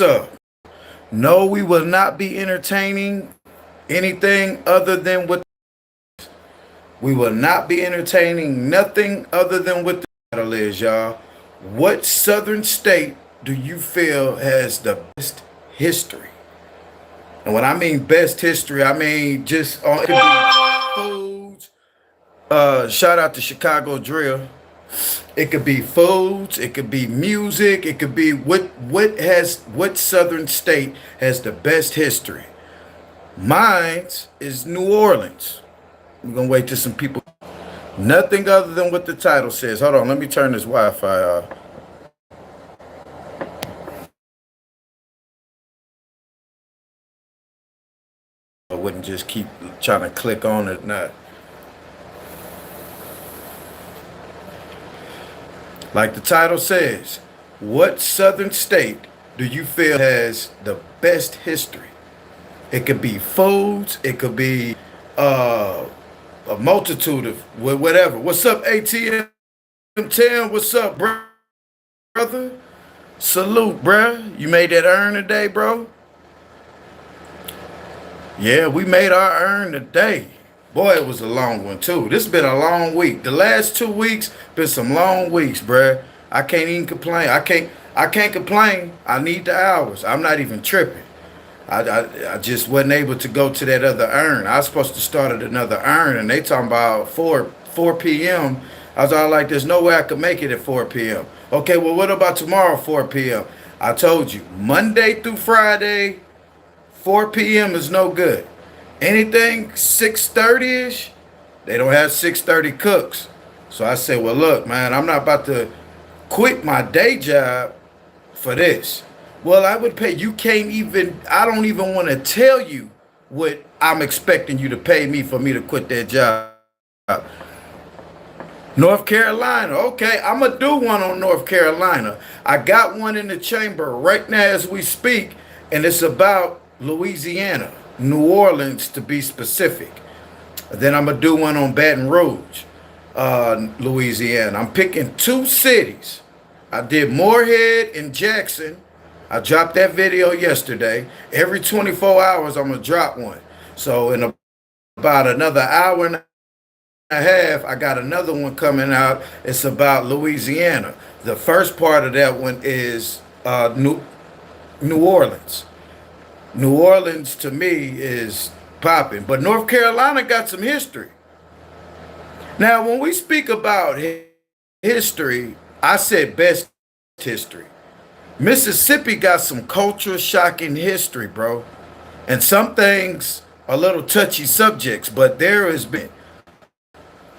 up? No, we will not be entertaining anything other than what we will not be entertaining nothing other than what the title is, y'all. What southern state do you feel has the best history? And when I mean best history, I mean just on it could be foods. Shout out to Chicago Drill. It could be foods, it could be music, it could be what southern state has the best history. Mine is New Orleans. We're gonna wait till some people. Nothing other than what the title says. Hold on, let me turn this Wi-Fi off. I wouldn't just keep trying to click on it, not. Like the title says, what southern state do you feel has the best history? It could be foods, it could be a multitude of whatever. What's up, ATM 10? What's up, brother? Salute, bruh. You made that earn today, bro? Yeah, we made our earn today. Boy, it was a long one too. This has been a long week. The last 2 weeks been some long weeks, bruh. I can't even complain. I can't complain. I need the hours. I'm not even tripping. I just wasn't able to go to that other earn. I was supposed to start at another earn, and they talking about 4 p.m. I was all like, there's no way I could make it at 4 p.m. Okay, well, what about tomorrow, 4 p.m.? I told you, Monday through Friday, 4 p.m. is no good. Anything 6:30-ish, they don't have 6:30 cooks. So I said, well, look, man, I'm not about to quit my day job for this. Well, I would pay. You can't even, I don't even want to tell you what I'm expecting you to pay me for me to quit that job. North Carolina. Okay, I'm going to do one on North Carolina. I got one in the chamber right now as we speak, and it's about Louisiana, New Orleans to be specific. Then I'm going to do one on Baton Rouge, Louisiana. I'm picking 2 cities. I did Moorhead and Jackson. I dropped that video yesterday. Every 24 hours, I'm going to drop one. So in about another hour and a half, I got another one coming out. It's about Louisiana. The first part of that one is New Orleans. New Orleans, to me, is popping. But North Carolina got some history. Now, when we speak about history, I said best history. Mississippi got some culture shocking history, bro. And some things are little touchy subjects, but there has been.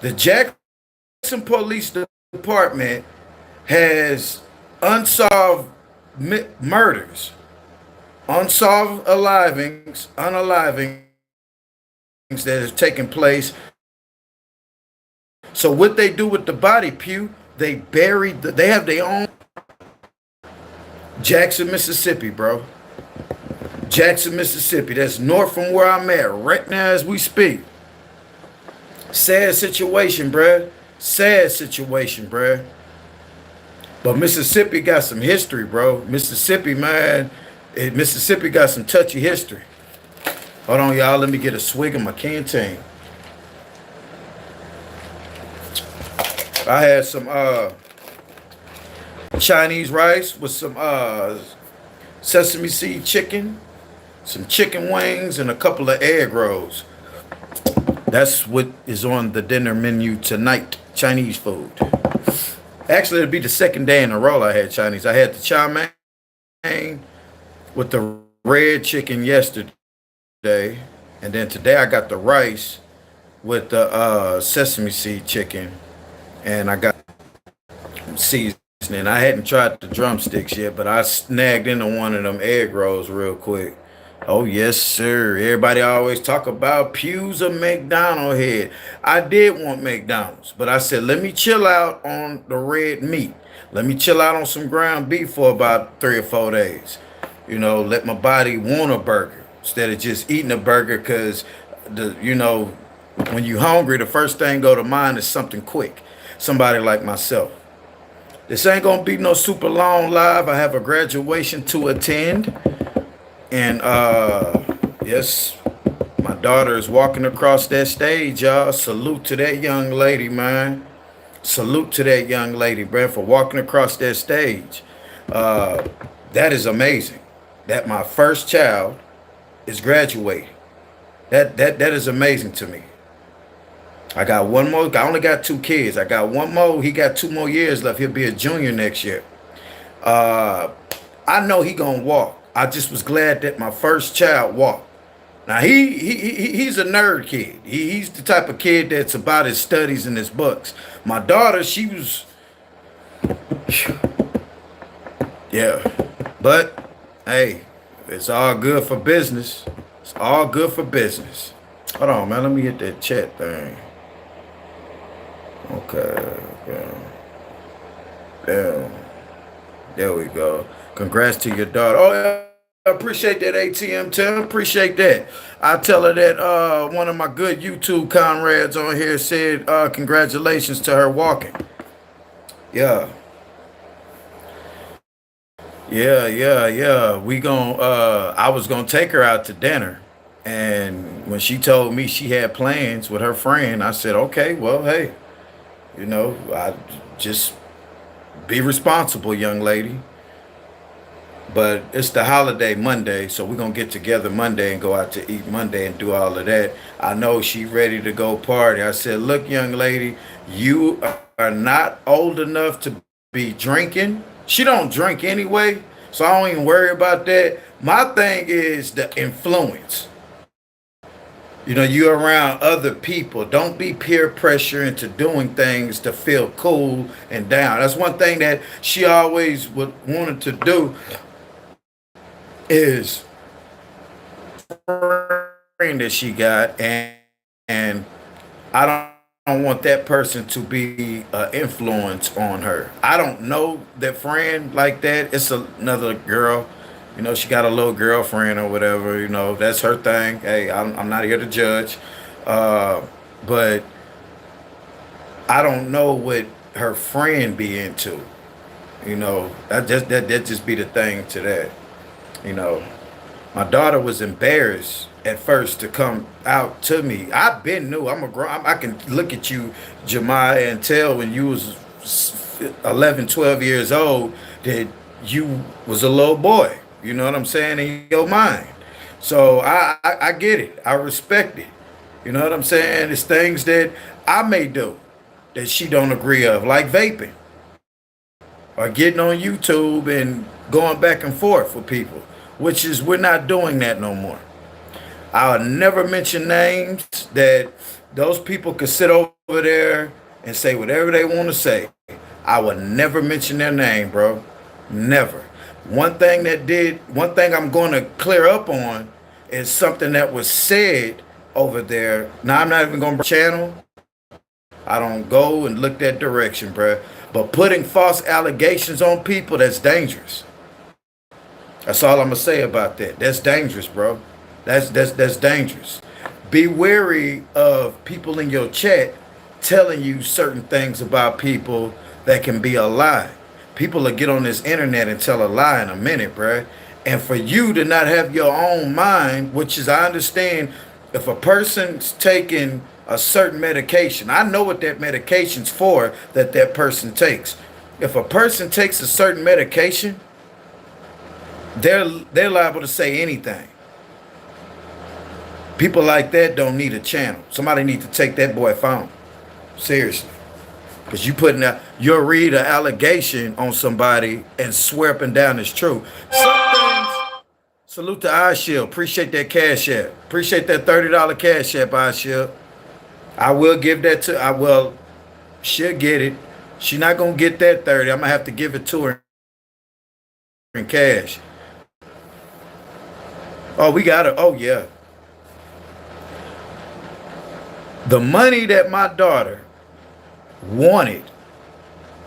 The Jackson Police Department has unsolved murders, unsolved unalivings that have taken place. So what they do with the body, Pew, they buried, they have their own. Jackson, Mississippi, bro. Jackson, Mississippi. That's north from where I'm at right now as we speak. Sad situation, bruh. Sad situation, bruh. But Mississippi got some history, bro. Mississippi, man. Mississippi got some touchy history. Hold on, y'all. Let me get a swig of my canteen. I had some Chinese rice with some sesame seed chicken, some chicken wings, and a couple of egg rolls. That's what is on the dinner menu tonight, Chinese food. Actually, it'll be the second day in a row I had Chinese. I had the chow mein with the red chicken yesterday, and then today I got the rice with the sesame seed chicken, and I got seasoning. I hadn't tried the drumsticks yet, but I snagged into one of them egg rolls real quick. Oh, yes, sir. Everybody always talk about Pew's a McDonald's head. I did want McDonald's, but I said, let me chill out on the red meat. Let me chill out on some ground beef for about 3 or 4 days. You know, let my body want a burger instead of just eating a burger because, when you're hungry, the first thing go to mind is something quick. Somebody like myself. This ain't gonna be no super long live. I have a graduation to attend. And yes, my daughter is walking across that stage, y'all. Salute to that young lady, man. Salute to that young lady, Brad, for walking across that stage. That is amazing. That my first child is graduating. That is amazing to me. I got one more. I only got 2 kids. I got one more. He got 2 more years left. He'll be a junior next year. I know he gonna walk. I just was glad that my first child walked. Now he's a nerd kid. He's the type of kid that's about his studies and his books. My daughter, she was, yeah. But hey, it's all good for business. It's all good for business. Hold on, man. Let me hit that chat thing. Okay. Yeah. There we go. Congrats to your daughter. Oh, yeah. I appreciate that, ATM Tim. Appreciate that. I tell her that one of my good YouTube comrades on here said congratulations to her walking. Yeah. Yeah. I was gonna take her out to dinner. And when she told me she had plans with her friend, I said, okay, well, hey, I just be responsible, young lady. But it's the holiday Monday, so we're going to get together Monday and go out to eat Monday and do all of that. I know she ready to go party. I said, look, young lady, you are not old enough to be drinking. She don't drink anyway, so I don't even worry about that. My thing is the influence. You're around other people. Don't be peer pressure into doing things to feel cool and down. That's one thing that she always wanted to do is friend that she got, and I don't want that person to be an influence on her. I don't know that friend like that. It's another girl. She got a little girlfriend or whatever. That's her thing. Hey, I'm not here to judge, but I don't know what her friend be into. That just be the thing to that. My daughter was embarrassed at first to come out to me. I've been new. I can look at you, Jemiah, and tell when you was 11, 12 years old that you was a little boy. You know what I'm saying? In your mind. So I get it. I respect it. You know what I'm saying? It's things that I may do that she don't agree of, like vaping or getting on YouTube and going back and forth with people, which is we're not doing that no more. I'll never mention names. That those people could sit over there and say whatever they want to say. I would never mention their name, bro. Never. One thing I'm going to clear up on is something that was said over there. Now, I'm not even going to channel. I don't go and look that direction, bro. But putting false allegations on people, that's dangerous. That's all I'm going to say about that. That's dangerous, bro. That's dangerous. Be wary of people in your chat telling you certain things about people that can be a lie. People will get on this internet and tell a lie in a minute, bruh. And for you to not have your own mind, which is, I understand, if a person's taking a certain medication, I know what that medication's for that person takes. If a person takes a certain medication, they're liable to say anything. People like that don't need a channel. Somebody need to take that boy phone. Seriously. Because you'll read an allegation on somebody and swear up and down it's true. Some things, salute to iShield. Appreciate that cash app. Appreciate that $30 cash app, iShield. I will give that to, she'll get it. She's not going to get that 30. I'm going to have to give it to her in cash. Oh, we got it. Oh, yeah. The money that my daughter wanted,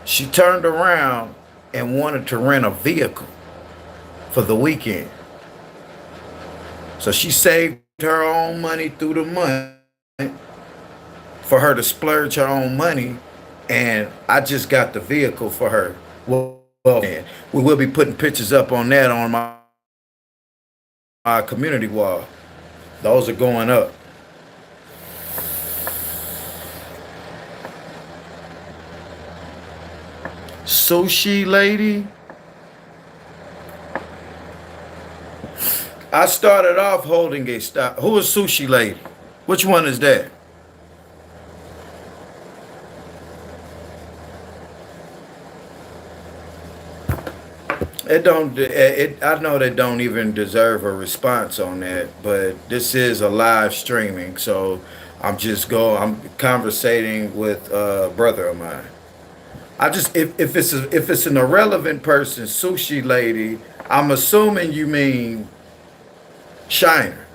she turned around and wanted to rent a vehicle for the weekend. So she saved her own money through the month for her to splurge her own money, and I just got the vehicle for her man, we will be putting pictures up on that on my community wall. Those are going up. Sushi lady. I started off holding a stop. Who is Sushi Lady? Which one is that? It don't. I know they don't even deserve a response on that, but this is a live streaming, so I'm conversating with a brother of mine. I just if it's an irrelevant person, Sushi Lady, I'm assuming you mean Shiner.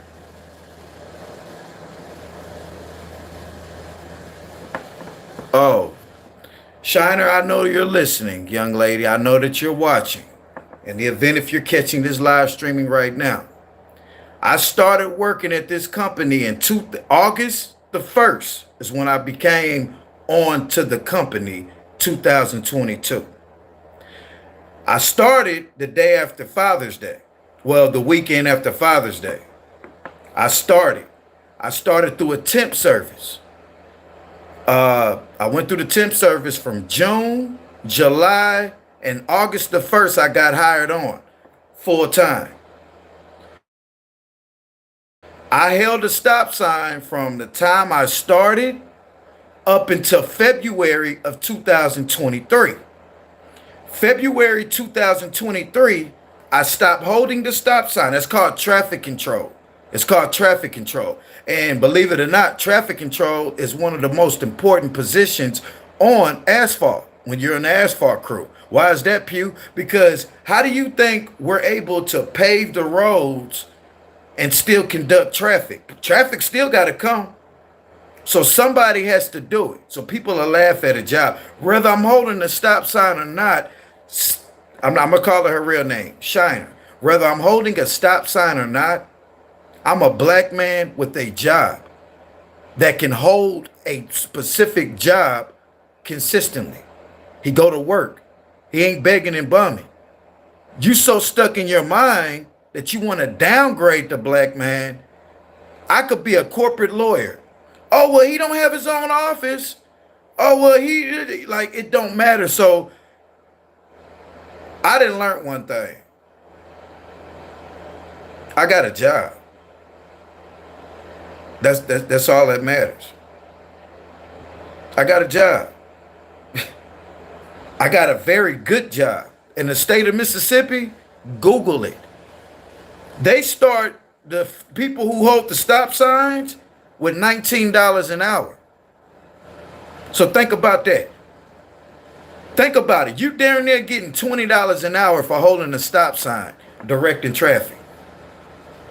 Oh, Shiner, I know you're listening, young lady. I know that you're watching. In the event if you're catching this live streaming right now, I started working at this company in August the 1st is when I became on to the company, 2022. I started the day after Father's Day. Well, the weekend after Father's Day. I started. I started through a temp service. I went through the temp service from June, July, and August the 1st, I got hired on full time. I held a stop sign from the time I started up until February of 2023. February 2023, I stopped holding the stop sign. That's called traffic control. It's called traffic control. And believe it or not, traffic control is one of the most important positions on asphalt when you're in the asphalt crew. Why is that, Pew? Because how do you think we're able to pave the roads and still conduct traffic? Traffic still got to come. So somebody has to do it. So people will laugh at a job. Whether I'm holding a stop sign or not, I'm going to call her real name, Shiner. Whether I'm holding a stop sign or not, I'm a black man with a job that can hold a specific job consistently. He go to work. He ain't begging and bumming. You so stuck in your mind that you want to downgrade the black man. I could be a corporate lawyer. Oh, well, he don't have his own office. Oh, well, it don't matter. So I didn't learn one thing. I got a job. That's all that matters. I got a job. I got a very good job. In the state of Mississippi, Google it. They start the people who hold the stop signs with $19 an hour. So think about that. Think about it. You down there getting $20 an hour for holding a stop sign, directing traffic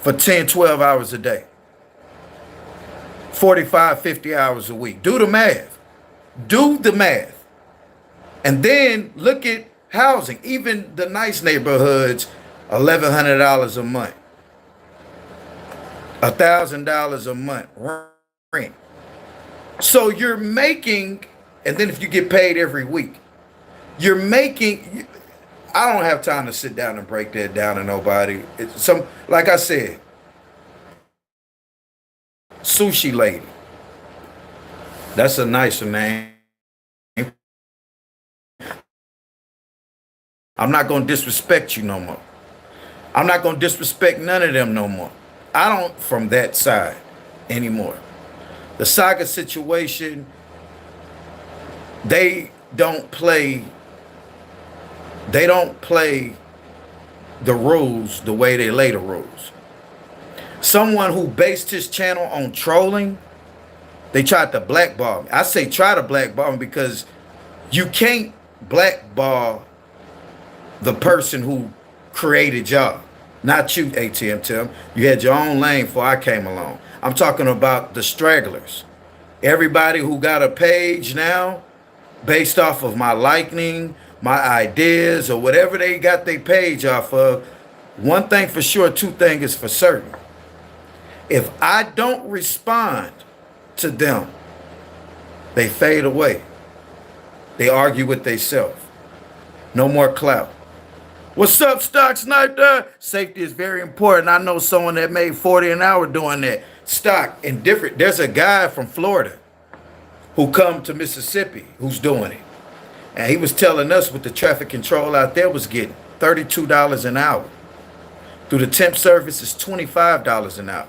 for 10, 12 hours a day. 45, 50 hours a week. Do the math. Do the math. And then look at housing. Even the nice neighborhoods, $1,100 a month. $1,000 a month rent. So you're making, and then if you get paid every week, you're making, I don't have time to sit down and break that down to nobody. Like I said, Sushi Lady. That's a nicer name. I'm not going to disrespect you no more. I'm not going to disrespect none of them no more. I don't from that side anymore. The Saga situation, they don't play the rules the way they lay the rules. Someone who based his channel on trolling, they tried to blackball me. I say try to blackball me because you can't blackball the person who created y'all. Not you, ATM Tim. You had your own lane before I came along. I'm talking about the stragglers. Everybody who got a page now based off of my liking, my ideas, or whatever they got their page off of, one thing for sure, two things is for certain. If I don't respond to them, they fade away. They argue with themselves. No more clout. What's up, Stock Sniper? Safety is very important. I know someone that made 40 an hour doing that. Stock and different. There's a guy from Florida who come to Mississippi who's doing it. And he was telling us what the traffic control out there was getting. $32 an hour. Through the temp service, it's $25 an hour.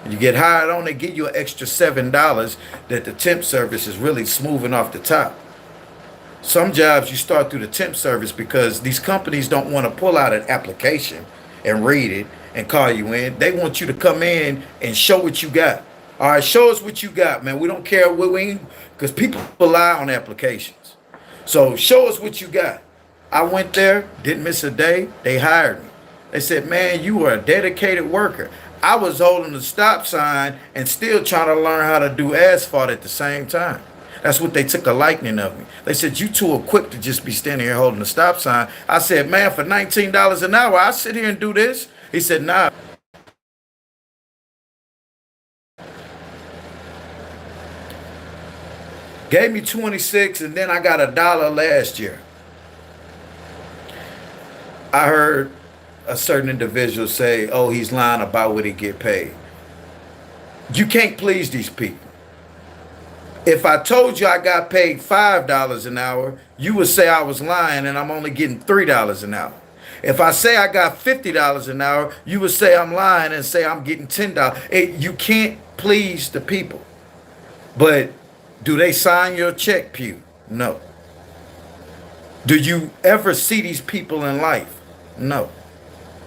When you get hired on, they give you an extra $7 that the temp service is really smoothing off the top. Some jobs you start through the temp service because these companies don't want to pull out an application and read it and call you in. They want you to come in and show what you got. All right, show us what you got, man. We don't care what we, because people rely on applications. So show us what you got. I went there, didn't miss a day. They hired me. They said, man, you are a dedicated worker. I was holding the stop sign and still trying to learn how to do asphalt at the same time. That's what they took a liking of me. They said, you too quick to just be standing here holding the stop sign. I said, man, for $19 an hour, I sit here and do this. He said, nah. Gave me 26, and then I got $1 last year. I heard a certain individual say, oh, he's lying about what he get paid. You can't please these people. If I told you I got paid $5 an hour, you would say I was lying and I'm only getting $3 an hour. If I say I got $50 an hour, you would say I'm lying and say I'm getting $10. You can't please the people. But do they sign your check, Pew? No. Do you ever see these people in life? No.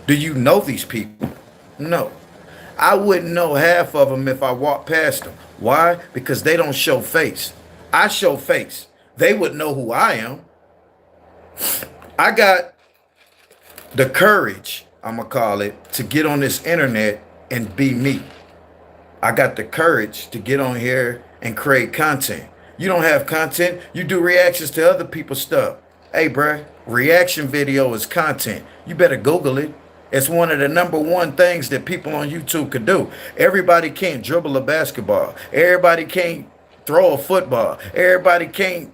Do you know these people? No. I wouldn't know half of them if I walked past them. Why? Because they don't show face. I show face. They would know who I am. I got the courage, I'm going to call it, to get on this internet and be me. I got the courage to get on here and create content. You don't have content. You do reactions to other people's stuff. Hey, bruh, reaction video is content. You better Google it. It's one of the #1 things that people on YouTube could do. Everybody can't dribble a basketball. Everybody can't throw a football. Everybody can't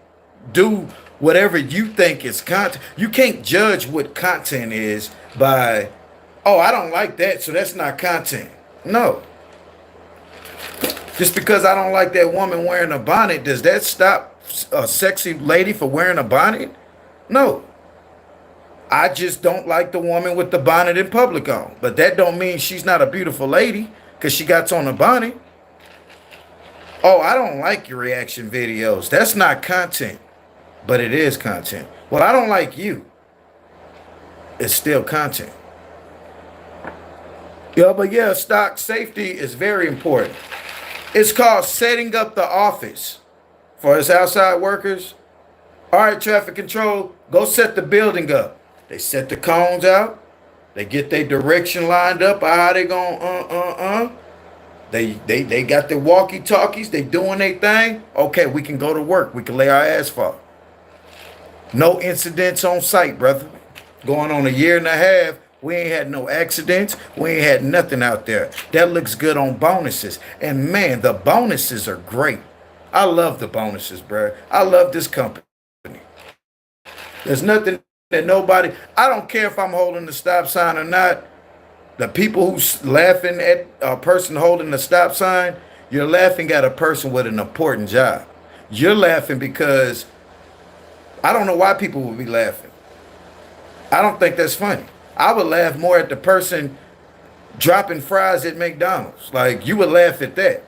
do whatever you think is content. You can't judge what content is by, oh, I don't like that, so that's not content. No. Just because I don't like that woman wearing a bonnet, does that stop a sexy lady from wearing a bonnet? No. I just don't like the woman with the bonnet in public on. But that don't mean she's not a beautiful lady because she got on a bonnet. Oh, I don't like your reaction videos. That's not content, but it is content. Well, I don't like you. It's still content. Yeah, but yeah, stock safety is very important. It's called setting up the office for us outside workers. All right, traffic control, go set the building up. They set the cones out. They get their direction lined up. How they going, They got their walkie-talkies. They doing their thing. Okay, we can go to work. We can lay our asphalt. No incidents on site, brother. Going on 1.5 years. We ain't had no accidents. We ain't had nothing out there. That looks good on bonuses. And man, the bonuses are great. I love the bonuses, bro. I love this company. There's nothing that nobody, I don't care if I'm holding the stop sign or not. The people who's laughing at a person holding the stop sign, you're laughing at a person with an important job. You're laughing because I don't know why people would be laughing. I don't think that's funny. I would laugh more at the person dropping fries at McDonald's. Like, you would laugh at that.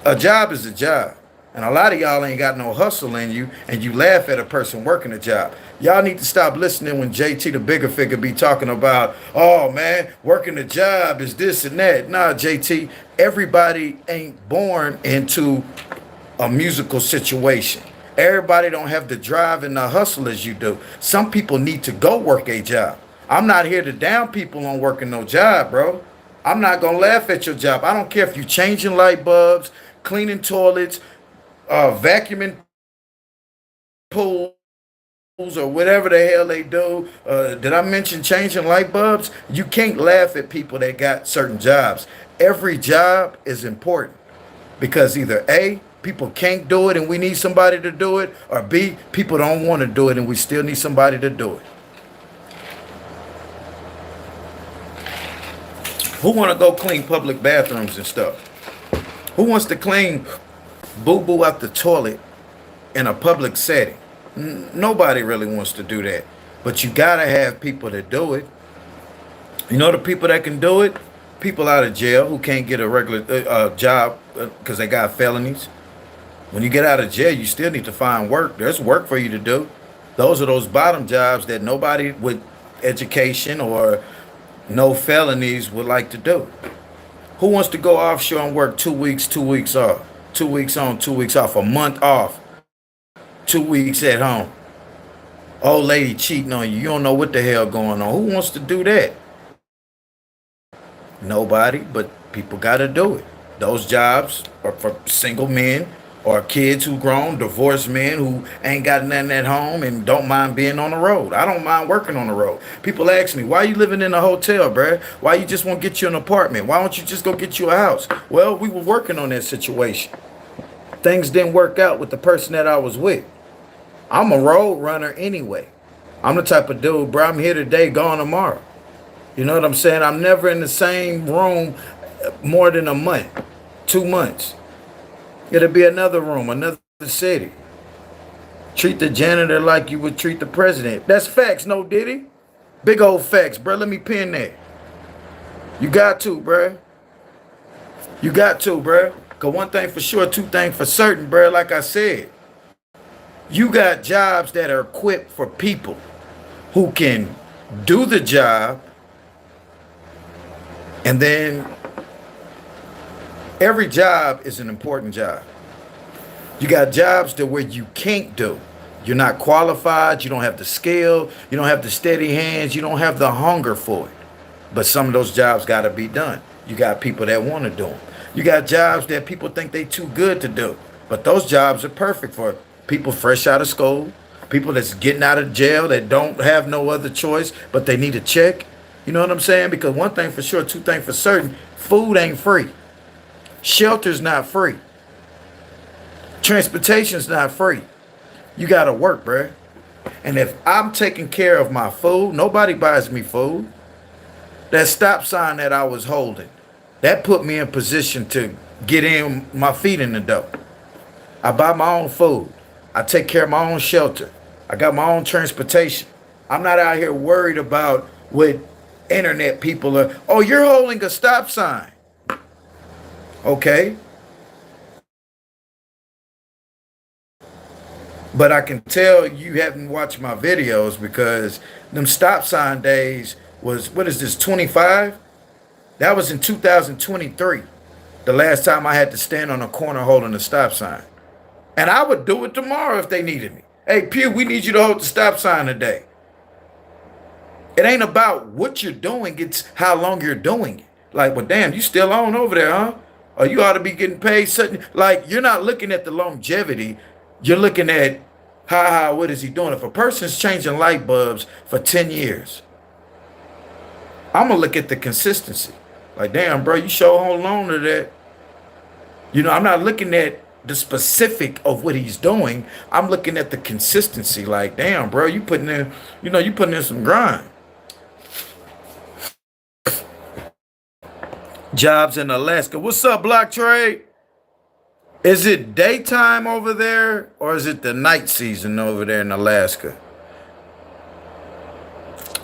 A job is a job. And a lot of y'all ain't got no hustle in you, and you laugh at a person working a job. Y'all need to stop listening when JT the bigger figure be talking about, oh man, working a job is this and that. Nah, JT, everybody ain't born into a musical situation. Everybody don't have the drive and the hustle as you do. Some people need to go work a job. I'm not here to down people on working no job, bro. I'm not going to laugh at your job. I don't care if you changing light bulbs, cleaning toilets, vacuuming pools, or whatever the hell they do. Did I mention changing light bulbs? You can't laugh at people that got certain jobs. Every job is important because either A, people can't do it and we need somebody to do it, or B, people don't want to do it and we still need somebody to do it. Who want to go clean public bathrooms and stuff? Who wants to clean boo-boo out the toilet in a public setting? Nobody really wants to do that. But you got to have people that do it. You know the people that can do it? People out of jail who can't get a regular job because they got felonies. When you get out of jail, you still need to find work. There's work for you to do. Those are those bottom jobs that nobody with education or no felonies would like to do. Who wants to go offshore and work 2 weeks, 2 weeks off, 2 weeks on, 2 weeks off, a month off, 2 weeks at home? Old lady cheating on you. You don't know what the hell going on. Who wants to do that? Nobody, but people got to do it. Those jobs are for single men or kids who grown, divorced men who ain't got nothing at home and don't mind being on the road. I don't mind working on the road. People ask me, why you living in a hotel, bruh? Why you just won't get you an apartment? Why don't you just go get you a house? Well, we were working on that situation. Things didn't work out with the person that I was with. I'm a road runner anyway. I'm the type of dude, bro, I'm here today, gone tomorrow. You know what I'm saying? I'm never in the same room more than a month, 2 months. It'll be another room, another city. Treat the janitor like you would treat the president. That's facts, no Diddy? Big old facts, bro. Let me pin that. You got to, bro. You got to, bro. Because one thing for sure, two things for certain, bro. Like I said, you got jobs that are equipped for people who can do the job. And then every job is an important job. You got jobs that where you can't do. You're not qualified. You don't have the skill. You don't have the steady hands. You don't have the hunger for it. But some of those jobs got to be done. You got people that want to do them. You got jobs that people think they too good to do. But those jobs are perfect for people fresh out of school, people that's getting out of jail that don't have no other choice, but they need a check. You know what I'm saying? Because one thing for sure, two things for certain, food ain't free. Shelter's not free. Transportation's not free. You got to work, bruh. And if I'm taking care of my food, nobody buys me food. That stop sign that I was holding, that put me in position to get in my feet in the door. I buy my own food. I take care of my own shelter. I got my own transportation. I'm not out here worried about what internet people are. Oh, you're holding a stop sign. Okay. But I can tell you haven't watched my videos because them stop sign days was, what is this, 25? That was in 2023. The last time I had to stand on a corner holding a stop sign. And I would do it tomorrow if they needed me. Hey, Pugh, we need you to hold the stop sign today. It ain't about what you're doing, it's how long you're doing it. Like, well, damn, you still on over there, huh? Or you ought to be getting paid something. Like, you're not looking at the longevity. You're looking at, what is he doing? If a person's changing light bulbs for 10 years, I'm going to look at the consistency. Like, damn, bro, you sure hold on to that. You know, I'm not looking at the specific of what he's doing. I'm looking at the consistency. Like, damn, bro, you putting in, you putting in some grind. Jobs in Alaska. What's up, Block Trade? Is it daytime over there or is it the night season over there in Alaska?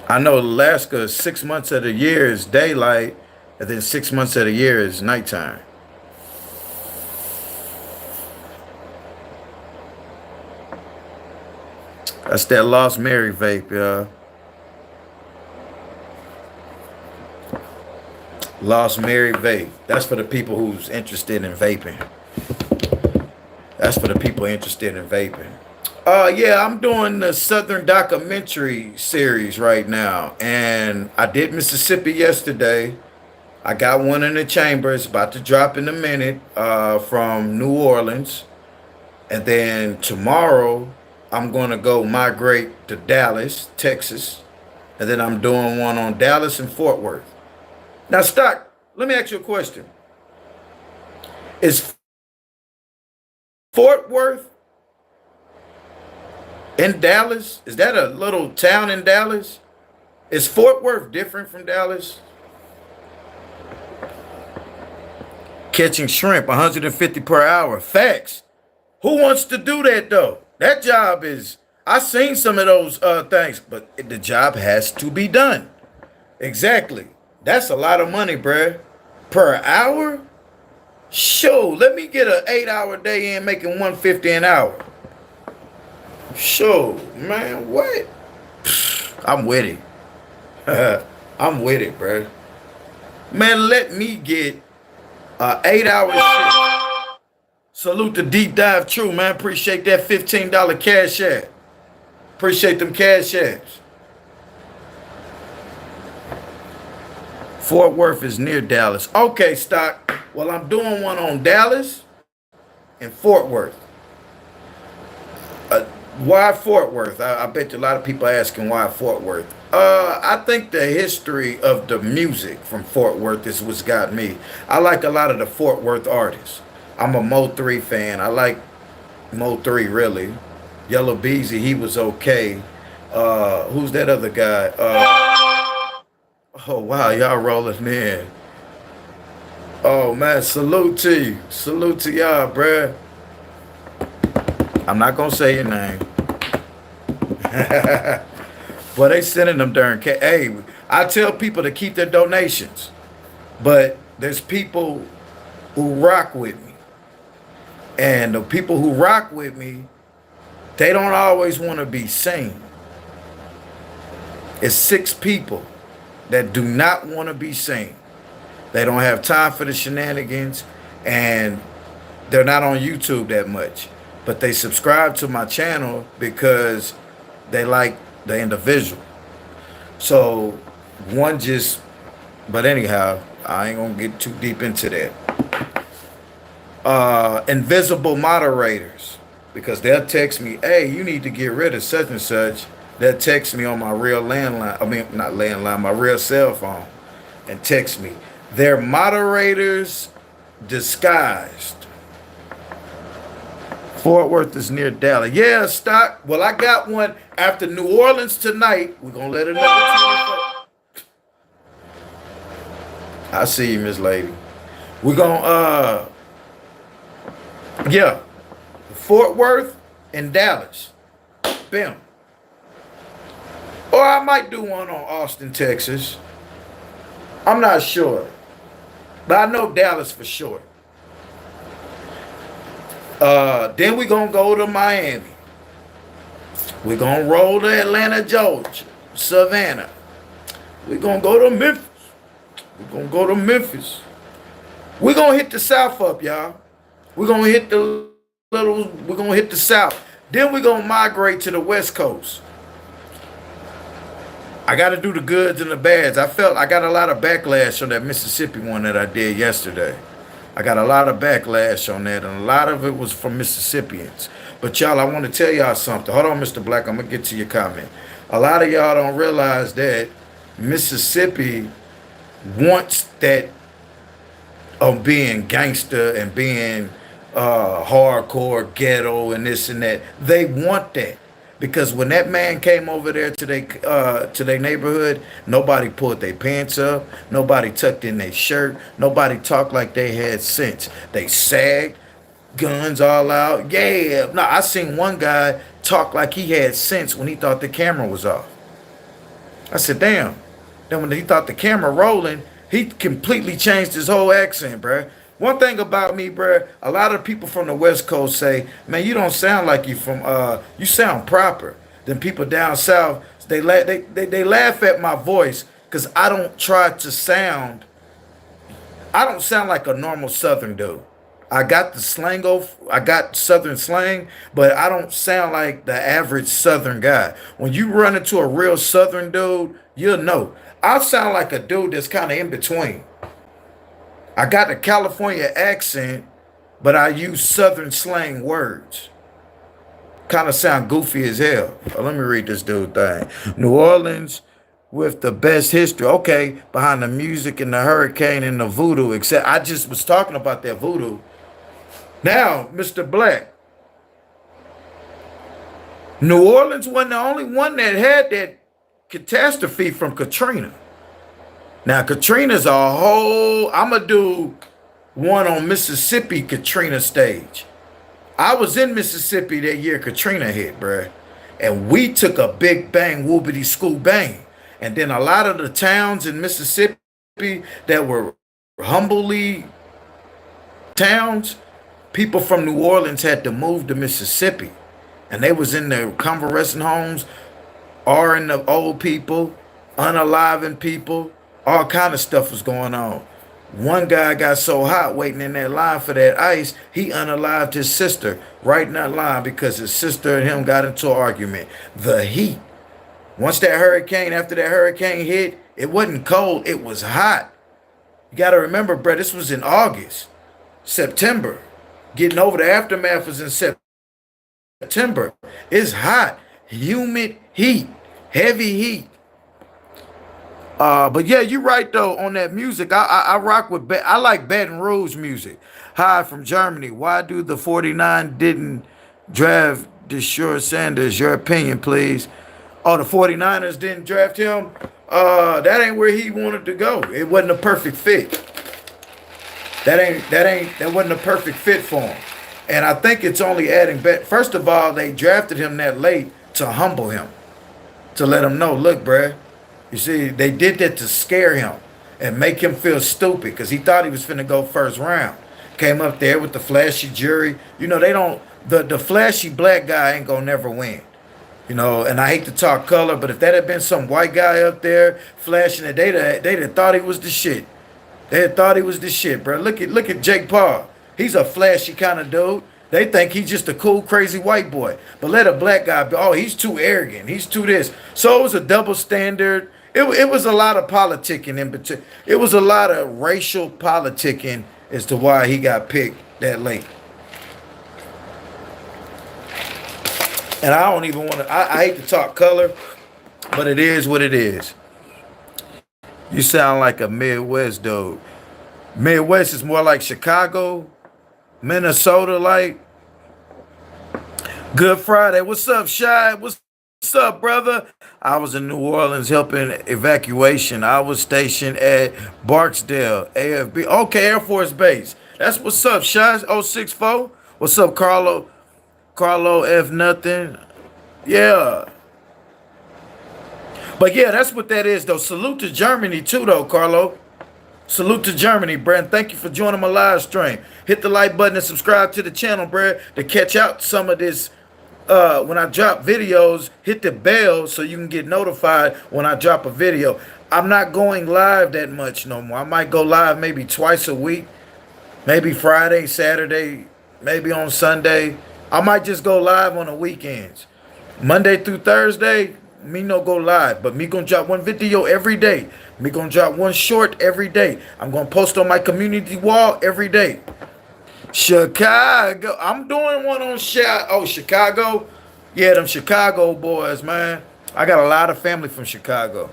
I know Alaska, 6 months of the year is daylight, and then 6 months of the year is nighttime. That's that Lost Mary vape, y'all. Lost Mary vape. That's for the people who's interested in vaping. That's for the people interested in vaping. Yeah, I'm doing the Southern documentary series right now. And I did Mississippi yesterday. I got one in the chamber. It's about to drop in a minute from New Orleans. And then tomorrow, I'm going to go migrate to Dallas, Texas. And then I'm doing one on Dallas and Fort Worth. Now, Stock, let me ask you a question. Is Fort Worth in Dallas? Is that a little town in Dallas? Is Fort Worth different from Dallas? Catching shrimp, 150 per hour. Facts. Who wants to do that though? That job is, I seen some of those things, but the job has to be done. Exactly. That's a lot of money, bruh. Per hour? Sure, let me get an 8-hour day in making 150 an hour. Sure, man, what? I'm with it. I'm with it, bruh. Man, let me get an 8-hour shift. Salute the Deep Dive True, man. Appreciate that $15 cash app. Appreciate them cash apps. Fort Worth is near Dallas. Okay, Stock. Well, I'm doing one on Dallas and Fort Worth. Why Fort Worth? I bet you a lot of people are asking why Fort Worth. I think the history of the music from Fort Worth is what's got me. I like a lot of the Fort Worth artists. I'm a Mo 3 fan. I like Mo 3 really. Yellow Beezy, he was okay. Who's that other guy? Oh wow, y'all rolling in. Oh man, salute to you. Salute to y'all, bruh. I'm not gonna say your name. But they sending them during hey, I tell people to keep their donations. But there's people who rock with me. And the people who rock with me, they don't always want to be seen. It's 6 people that do not want to be seen. They don't have time for the shenanigans, and they're not on YouTube that much. But they subscribe to my channel because they like the individual. So one just, but anyhow, I ain't gonna get too deep into that. Invisible moderators, because they'll text me, hey, you need to get rid of such and such. They'll text me on my real landline, I mean, not landline, my real cell phone, and text me. They're moderators disguised. Fort Worth is near Dallas. Yeah, Stock. Well, I got one after New Orleans tonight. We're going to let another 24. I see you, Miss Lady. We're going to, yeah, Fort Worth and Dallas. Bam. Or I might do one on Austin, Texas. I'm not sure. But I know Dallas for sure. Then we're going to go to Miami. We're going to roll to Atlanta, Georgia, Savannah. We're going to go to Memphis. We're going to go to Memphis. We're going to hit the South up, y'all. We're going to hit the we're going to hit the South. Then we're going to migrate to the West Coast. I got to do the goods and the bads. I got a lot of backlash on that Mississippi one that I did yesterday. I got a lot of backlash on that, and a lot of it was from Mississippians. But y'all, I want to tell y'all something. Hold on, Mr. Black. I'm going to get to your comment. A lot of y'all don't realize that Mississippi wants that of being gangster and being hardcore, ghetto, and this and that. They want that. Because when that man came over there to their neighborhood, nobody pulled their pants up, nobody tucked in their shirt, nobody talked like they had sense. They sagged, guns all out. Yeah. No, I seen one guy talk like he had sense when he thought the camera was off. I said, damn. Then when he thought the camera rolling, he completely changed his whole accent, bruh. One thing about me, bruh, a lot of people from the West Coast say, man, you don't sound like you from, you sound proper. Then people down south, they laugh at my voice because I don't sound like a normal Southern dude. I got the slang, I got Southern slang, but I don't sound like the average Southern guy. When you run into a real Southern dude, you'll know. I sound like a dude that's kind of in between. I got the California accent, but I use Southern slang words. Kind of sound goofy as hell. Let me read this dude thing. New Orleans with the best history. Okay, behind the music and the hurricane and the voodoo. Except I just was talking about that voodoo. Now, Mr. Black, New Orleans wasn't the only one that had that catastrophe from Katrina. Now, Katrina's a whole, I'm going to do one on Mississippi Katrina stage. I was in Mississippi that year Katrina hit, bruh. And we took a big bang, whoopity school bang. And then a lot of the towns in Mississippi that were humbly towns, people from New Orleans had to move to Mississippi. And they was in their convalescent homes, or in the old people, unaliving people, all kind of stuff was going on. One guy got so hot waiting in that line for that ice, he unalived his sister right in that line because his sister and him got into an argument. The heat. Once that hurricane, after that hurricane hit, it wasn't cold, it was hot. You got to remember, bro, this was in August, September. Getting over the aftermath was in September. It's hot, humid heat, heavy heat. But yeah, you're right though on that music. I rock with I like Baton Rouge music. Hi from Germany. Why do the 49 didn't draft Deshaun Sanders? Your opinion, please. Oh, the 49ers didn't draft him. That ain't where he wanted to go. It wasn't a perfect fit. That wasn't a perfect fit for him. And I think it's only adding back. First of all, they drafted him that late to humble him, to let him know, look, bruh. You see, they did that to scare him and make him feel stupid because he thought he was finna go first round. Came up there with the flashy jury. You know, they don't, the flashy black guy ain't gonna never win. You know, and I hate to talk color, but if that had been some white guy up there flashing it, they'd have thought he was the shit. They had thought he was the shit, bro. Look at Jake Paul. He's a flashy kind of dude. They think he's just a cool, crazy white boy. But let a black guy be, oh, he's too arrogant. He's too this. So it was a double standard. It was a lot of politicking in particular. It was a lot of racial politicking as to why he got picked that late. And I don't even want to, I hate to talk color, but it is what it is. You sound like a Midwest dude. Midwest is more like Chicago, Minnesota, like. Good Friday. What's up, Shy? What's up, brother? I was in New Orleans helping evacuation. I was stationed at Barksdale, AFB. Okay, Air Force Base. That's what's up, Shy. 064. What's up, Carlo? Carlo F. Nothing. Yeah. But yeah, that's what that is, though. Salute to Germany, too, though, Carlo. Salute to Germany, Brad. Thank you for joining my live stream. Hit the like button and subscribe to the channel, Brad, to catch out some of this. When I drop videos, hit the bell so you can get notified when I drop a video. I'm not going live that much no more. I might go live maybe twice a week. Maybe Friday, Saturday, maybe on Sunday. I might just go live on the weekends. Monday through Thursday, me no go live, but me gonna drop one video every day. Me gonna drop one short every day. I'm gonna post on my community wall every day. Chicago, I'm doing one on Chicago. Yeah, them Chicago boys, man. I got a lot of family from Chicago.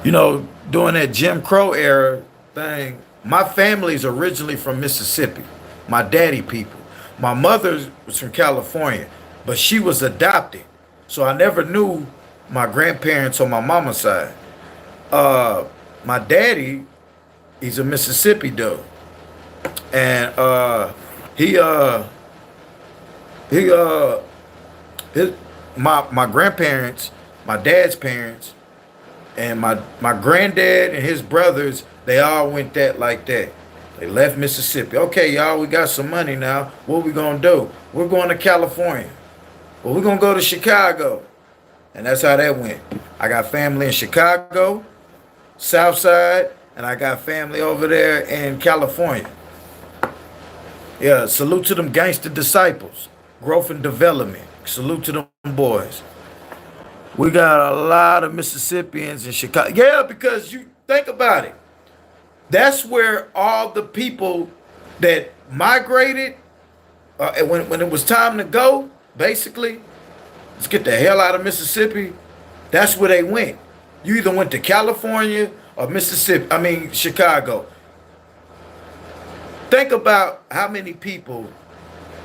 You know, during that Jim Crow era thing, my family's originally from Mississippi. My daddy people. My mother was from California, but she was adopted. So I never knew my grandparents on my mama's side. My daddy, he's a Mississippi dude. And my grandparents, my dad's parents, and my granddad and his brothers, they all went that like that. They left Mississippi. Okay, y'all, we got some money now. What we gonna do? We're going to California. Well, we're gonna go to Chicago. And that's how that went. I got family in Chicago, South Side, and I got family over there in California. Yeah, salute to them gangster disciples. Growth and development. Salute to them boys. We got a lot of Mississippians in Chicago. Yeah, because you think about it. That's where all the people that migrated, when it was time to go, basically, let's get the hell out of Mississippi, that's where they went. You either went to California or Chicago. Think about how many people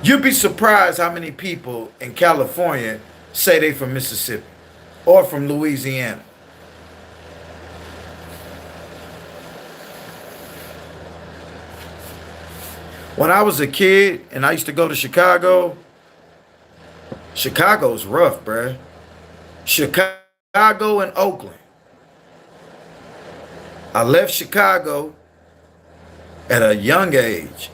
You'd be surprised how many people in California say they from Mississippi or from Louisiana. When I was a kid and I used to go to Chicago, Chicago's rough, bruh. Chicago and Oakland. I left Chicago at a young age.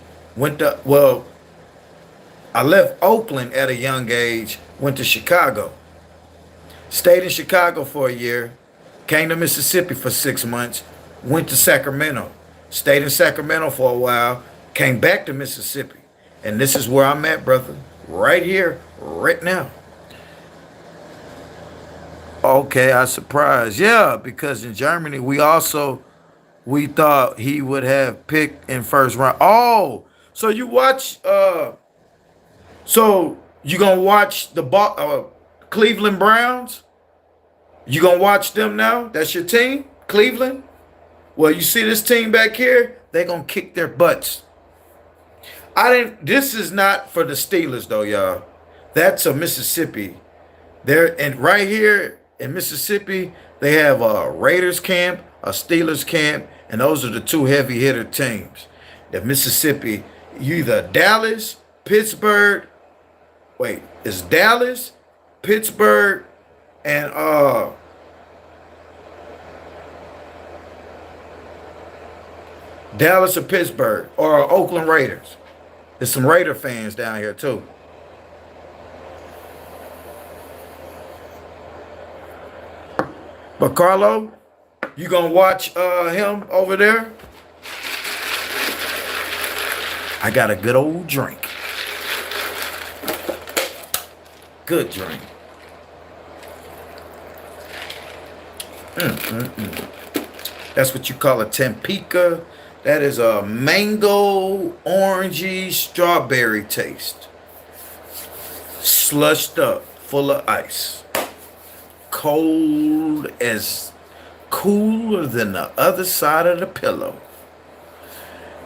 I left Oakland at a young age, went to Chicago. Stayed in Chicago for a year, came to Mississippi for 6 months, went to Sacramento. Stayed in Sacramento for a while, came back to Mississippi. And this is where I'm at, brother. Right here, right now. Okay, I surprised. Yeah, because in Germany, we thought he would have picked in first round. Oh, so you gonna watch the Cleveland Browns? You gonna watch them now? That's your team, Cleveland? Well, you see this team back here? They gonna kick their butts. This is not for the Steelers though, y'all. That's a Mississippi. And right here in Mississippi, they have a Raiders camp, a Steelers camp, and those are the two heavy hitter teams. The Mississippi, you either Dallas, Pittsburgh. Wait, it's Dallas, Pittsburgh, and Dallas or Pittsburgh or Oakland Raiders. There's some Raider fans down here too. But Carlo, you gonna watch him over there? I got a good old drink. Good drink. That's what you call a Tampico. That is a mango, orangey, strawberry taste. Slushed up, full of ice. Cold as cooler than the other side of the pillow.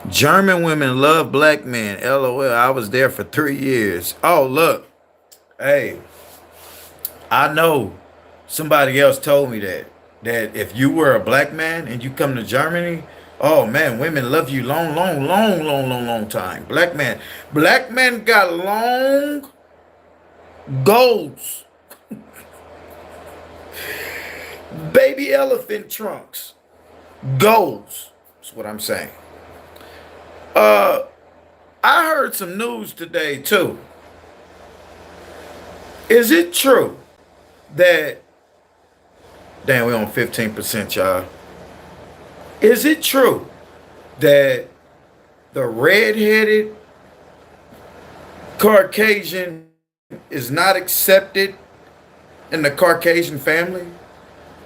German women love black men. LOL. I was there for 3 years. Oh, look. Hey, I know somebody else told me that if you were a black man and you come to Germany, oh man, women love you long time. Black men got long goals. Baby elephant trunks. Goals. That's what I'm saying. I heard some news today too. Is it true that, damn, we're on 15%, y'all. Is it true that the red-headed Caucasian is not accepted in the Caucasian family?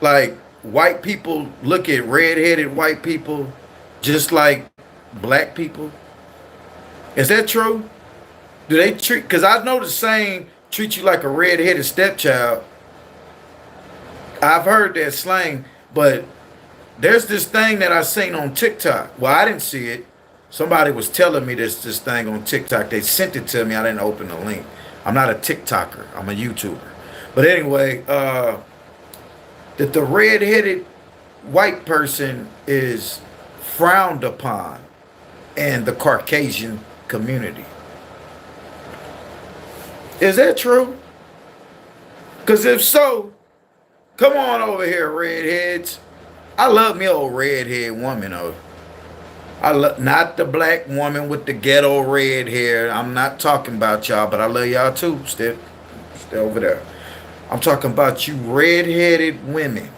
Like, white people look at red-headed white people just like black people? Is that true? Do they treat, because I know the saying, treat you like a red-headed stepchild. I've heard that slang, but there's this thing that I seen on TikTok. Well, I didn't see it. Somebody was telling me this thing on TikTok. They sent it to me. I didn't open the link. I'm not a TikToker. I'm a YouTuber. But anyway, that the red-headed white person is frowned upon in the Caucasian community. Is that true? Because if so, come on over here, redheads. I love me old redhead woman, though. I love not the black woman with the ghetto red hair. I'm not talking about y'all, but I love y'all too. Stay over there. I'm talking about you redheaded women,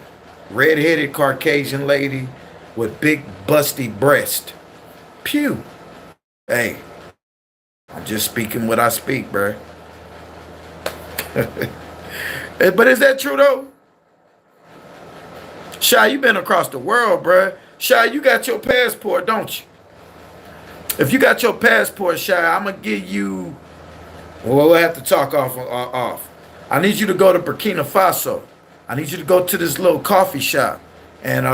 redheaded Caucasian lady with big busty breast. Pew. Hey, I'm just speaking what I speak, bruh. But is that true though? Shy, you been across the world, bruh. Shy, you got your passport, don't you? If you got your passport, Shy, I'm gonna give you. Well, we'll have to talk off. I need you to go to Burkina Faso. I need you to go to this little coffee shop and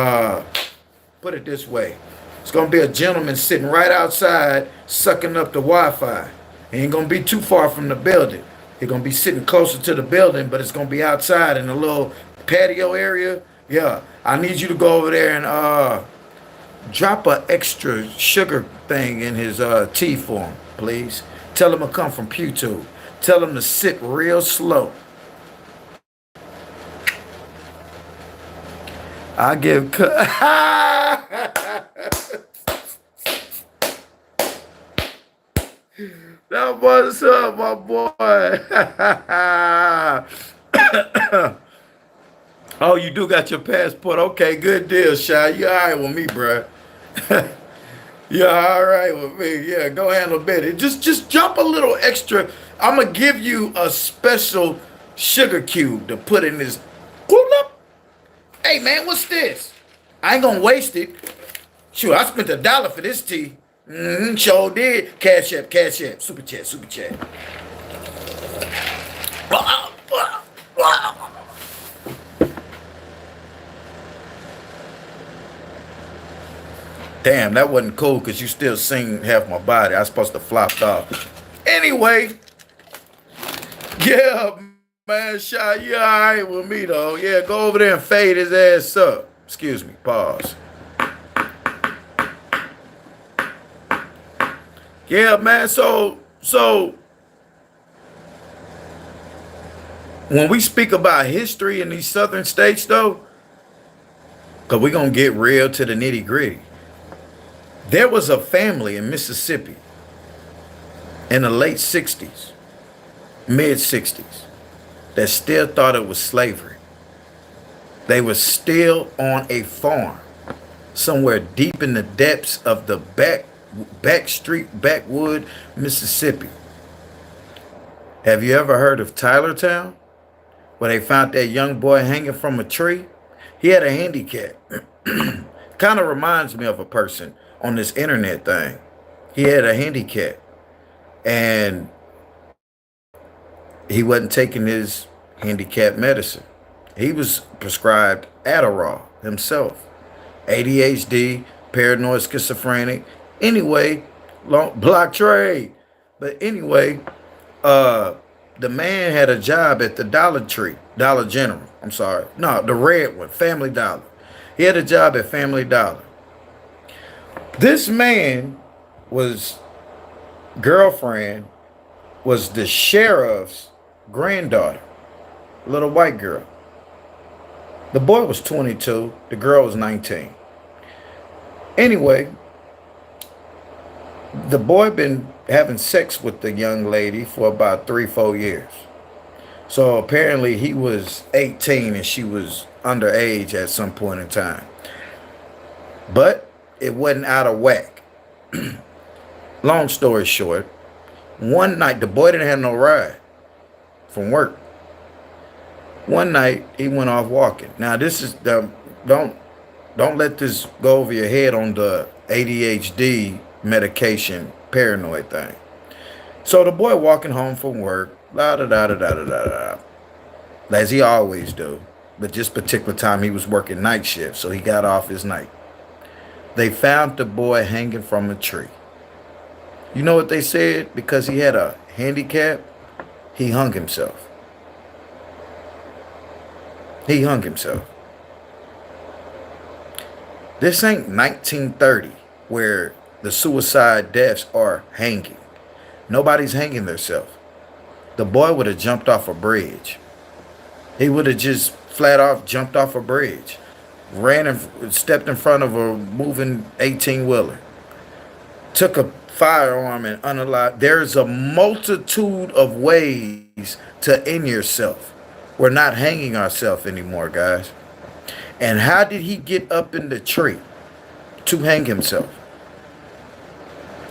put it this way. It's gonna be a gentleman sitting right outside sucking up the Wi-Fi. And He ain't gonna be too far from the building. He's gonna be sitting closer to the building, but it's gonna be outside in a little patio area. Yeah, I need you to go over there and drop a extra sugar thing in his tea for him, please. Tell him to come from PughTube. Tell him to sit real slow. I give. That what's up, my boy. Oh, you do got your passport. Okay, good deal, Shy. You all right with me, bruh. You all right with me. Yeah, go handle business. Just jump a little extra. I'm going to give you a special sugar cube to put in this. Hey, man, what's this? I ain't going to waste it. Shoot, I spent $1 for this tea. Sure did. Cash app, super chat, super chat. Damn, that wasn't cool because you still seen half my body. I was supposed to flop off. Anyway, yeah, man, Shy, you all right with me, though. Yeah, go over there and fade his ass up. Excuse me, pause. Yeah, man, so when we speak about history in these southern states, though, because we're going to get real to the nitty gritty. There was a family in Mississippi in the late 60s, mid 60s, that still thought it was slavery. They were still on a farm somewhere deep in the depths of the backwood, Mississippi. Have you ever heard of Tylertown, where they found that young boy hanging from a tree? He had a handicap. Kind of reminds me of a person on this internet thing. He had a handicap, and he wasn't taking his handicap medicine. He was prescribed Adderall himself. ADHD, paranoid schizophrenic. Anyway, block trade. But anyway, the man had a job at the Dollar General. I'm sorry. No, the red one, Family Dollar. He had a job at Family Dollar. This man girlfriend was the sheriff's granddaughter, a little white girl. The boy was 22, the girl was 19. Anyway, the boy been having sex with the young lady for about 3-4 years. So apparently he was 18 and she was underage at some point in time. But it wasn't out of whack. Long story short, one night the boy didn't have no ride from work. One night he went off walking. Now this is don't let this go over your head on the ADHD medication paranoid thing. So the boy walking home from work, as he always do. But this particular time he was working night shift, so he got off his night. They found the boy hanging from a tree. You know what they said? Because he had a handicap, he hung himself. He hung himself. This ain't 1930 where the suicide deaths are hanging. Nobody's hanging themselves. The boy would have jumped off a bridge. He would have just flat off jumped off a bridge. Ran and stepped in front of a moving 18-wheeler. Took a firearm and unalive. There's a multitude of ways to end yourself. We're not hanging ourselves anymore, guys. And how did he get up in the tree to hang himself?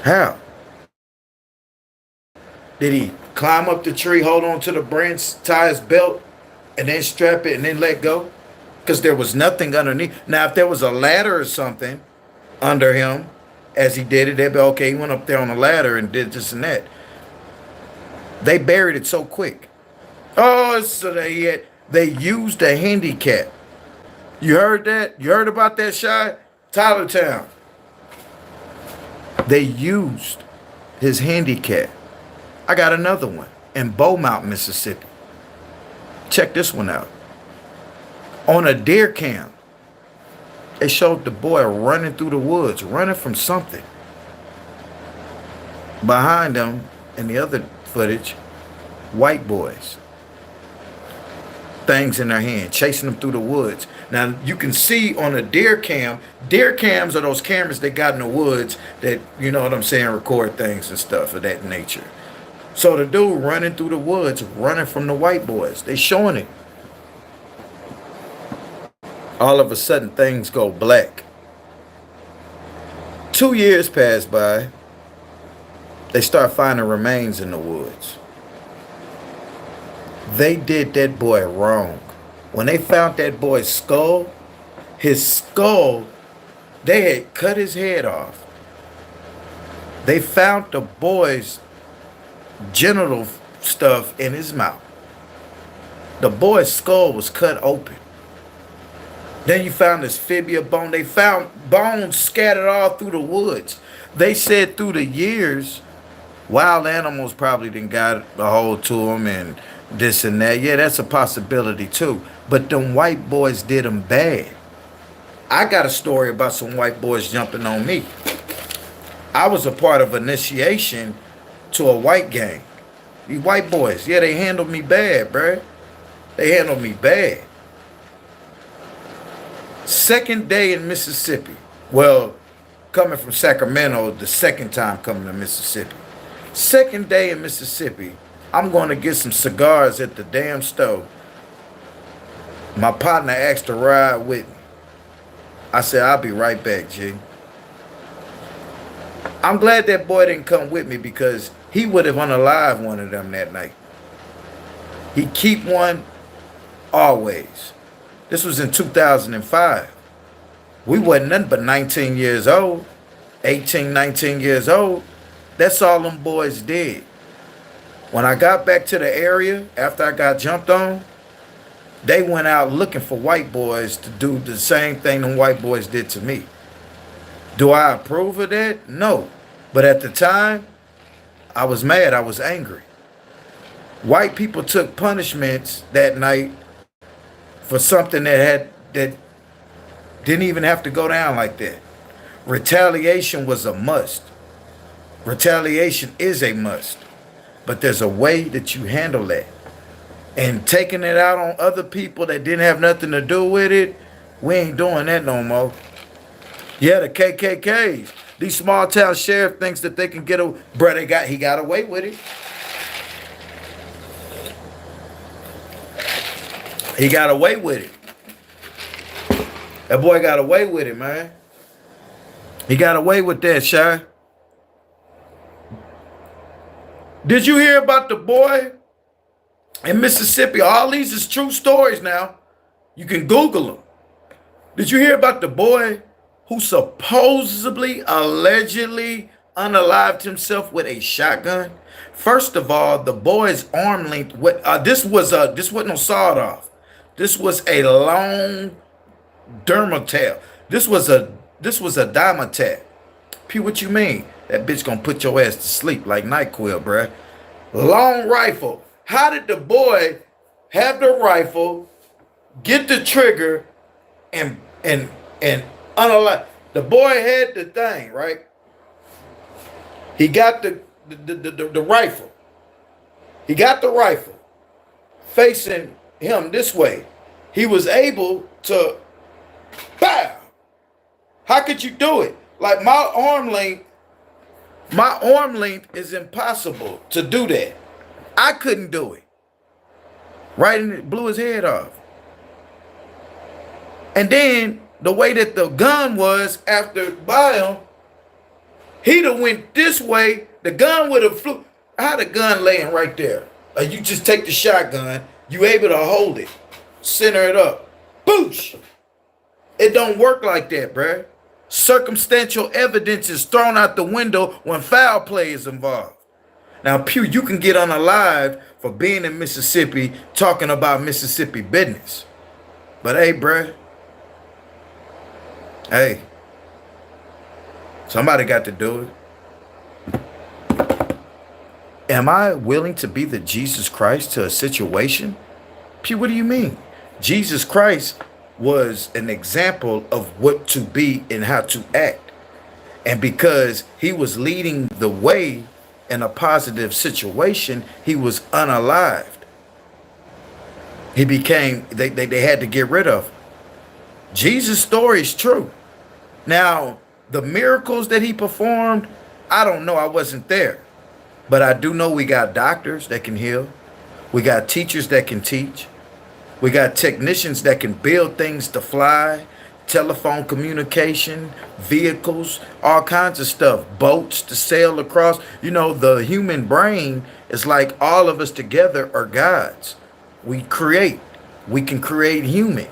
How? Did he climb up the tree, hold on to the branch, tie his belt, and then strap it and then let go? Because there was nothing underneath. Now, if there was a ladder or something under him as he did it, they'd be okay, he went up there on a ladder and did this and that. They buried it so quick. Oh, so they used a handicap. You heard that? You heard about that shot? Tylertown. They used his handicap I got another one in Beaumont, Mississippi. Check this one out. On a deer cam, they showed the boy running through the woods, running from something. Behind him, in the other footage, white boys. Things in their hand, chasing them through the woods. Now, you can see on a deer cam, deer cams are those cameras they got in the woods that, you know what I'm saying, record things and stuff of that nature. So the dude running through the woods, running from the white boys. They showing it. All of a sudden, things go black. 2 years pass by. They start finding remains in the woods. They did that boy wrong. When they found that boy's skull, they had cut his head off. They found the boy's genital stuff in his mouth. The boy's skull was cut open. Then you found this fibia bone. They found bones scattered all through the woods. They said through the years, wild animals probably done got a hold to them and this and that. Yeah, that's a possibility too. But them white boys did them bad. I got a story about some white boys jumping on me. I was a part of initiation to a white gang. These white boys, yeah, they handled me bad, bruh. They handled me bad. Second day in Mississippi. Well, coming from Sacramento, the second time coming to Mississippi. Second day in Mississippi, I'm going to get some cigars at the damn stove. My partner asked to ride with me. I said, I'll be right back, G. I'm glad that boy didn't come with me because he would have unalived one of them that night. He keep one always. This was in 2005. We wasn't nothing but 19 years old, 18, 19 years old. That's all them boys did. When I got back to the area, after I got jumped on, they went out looking for white boys to do the same thing them white boys did to me. Do I approve of that? No. But at the time, I was mad. I was angry. White people took punishments that night for something that didn't even have to go down like that. Retaliation was a must. Retaliation is a must. But there's a way that you handle that. And taking it out on other people that didn't have nothing to do with it, we ain't doing that no more. Yeah, the KKKs. These small town sheriff thinks that they can get a he got away with it. He got away with it. That boy got away with it, man. He got away with that, Shy. Did you hear about the boy in Mississippi? All these is true stories now. You can Google them. Did you hear about the boy who supposedly, allegedly unalived himself with a shotgun? First of all, the boy's arm length. This wasn't no sawed off. This was a long dermatel. This was a diamond. Pew, what you mean? That bitch gonna put your ass to sleep like NyQuil, bruh. Long rifle. How did the boy have the rifle, get the trigger, and unalive? The boy had the thing, right? He got the rifle. He got the rifle facing him this way. He was able to, bow. How could you do it? Like my arm length is impossible to do that. I couldn't do it. Right, and it blew his head off. And then the way that the gun was after by him, he'd have went this way. The gun would have flew. I had a gun laying right there. Like you just take the shotgun, you able to hold it, center it up, boosh. It don't work like that, bruh. Circumstantial evidence is thrown out the window when foul play is involved. Now, Pew, you can get unalived for being in Mississippi talking about Mississippi business. But hey, bruh. Hey. Somebody got to do it. Am I willing to be the Jesus Christ to a situation? Pew, what do you mean? Jesus Christ was an example of what to be and how to act. And because he was leading the way in a positive situation, he was unalived. He became, they had to get rid of him. Jesus' story is true. Now, the miracles that he performed, I don't know. I wasn't there. But I do know we got doctors that can heal. We got teachers that can teach. We got technicians that can build things to fly, telephone communication, vehicles, all kinds of stuff, boats to sail across. You know, the human brain is like all of us together are gods. We create. We can create human.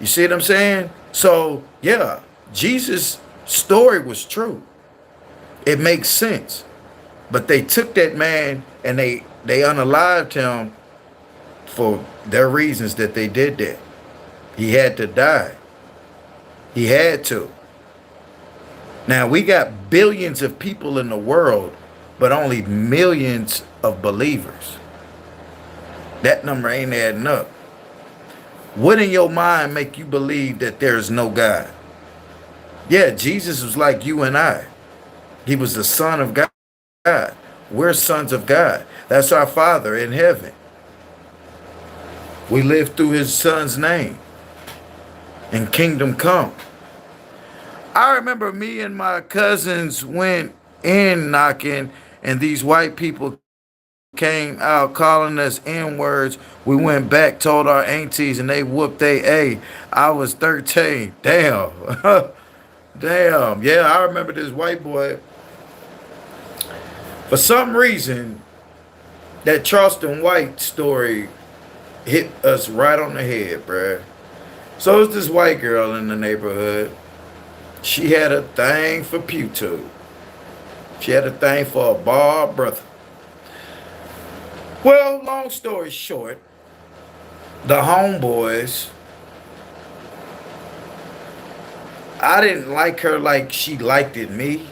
You see what I'm saying? So, yeah, Jesus' story was true. It makes sense. But they took that man and they unalived him for their reasons that they did that. He had to die. He had to. Now, we got billions of people in the world, but only millions of believers. That number ain't adding up. What in your mind make you believe that there's no God? Yeah, Jesus was like you and I. He was the Son of God. We're sons of God. That's our Father in heaven. We live through his Son's name. And kingdom come. I remember me and my cousins went in knocking, and these white people came out calling us N-words. We went back, told our aunties, and they whooped they A. I was 13. Damn. Damn. Yeah, I remember this white boy. For some reason, that Charleston White story hit us right on the head, bruh. So it's this white girl in the neighborhood. She had a thing for PughTube. She had a thing for a bar brother. Well, long story short, the homeboys, I didn't like her like she liked it me.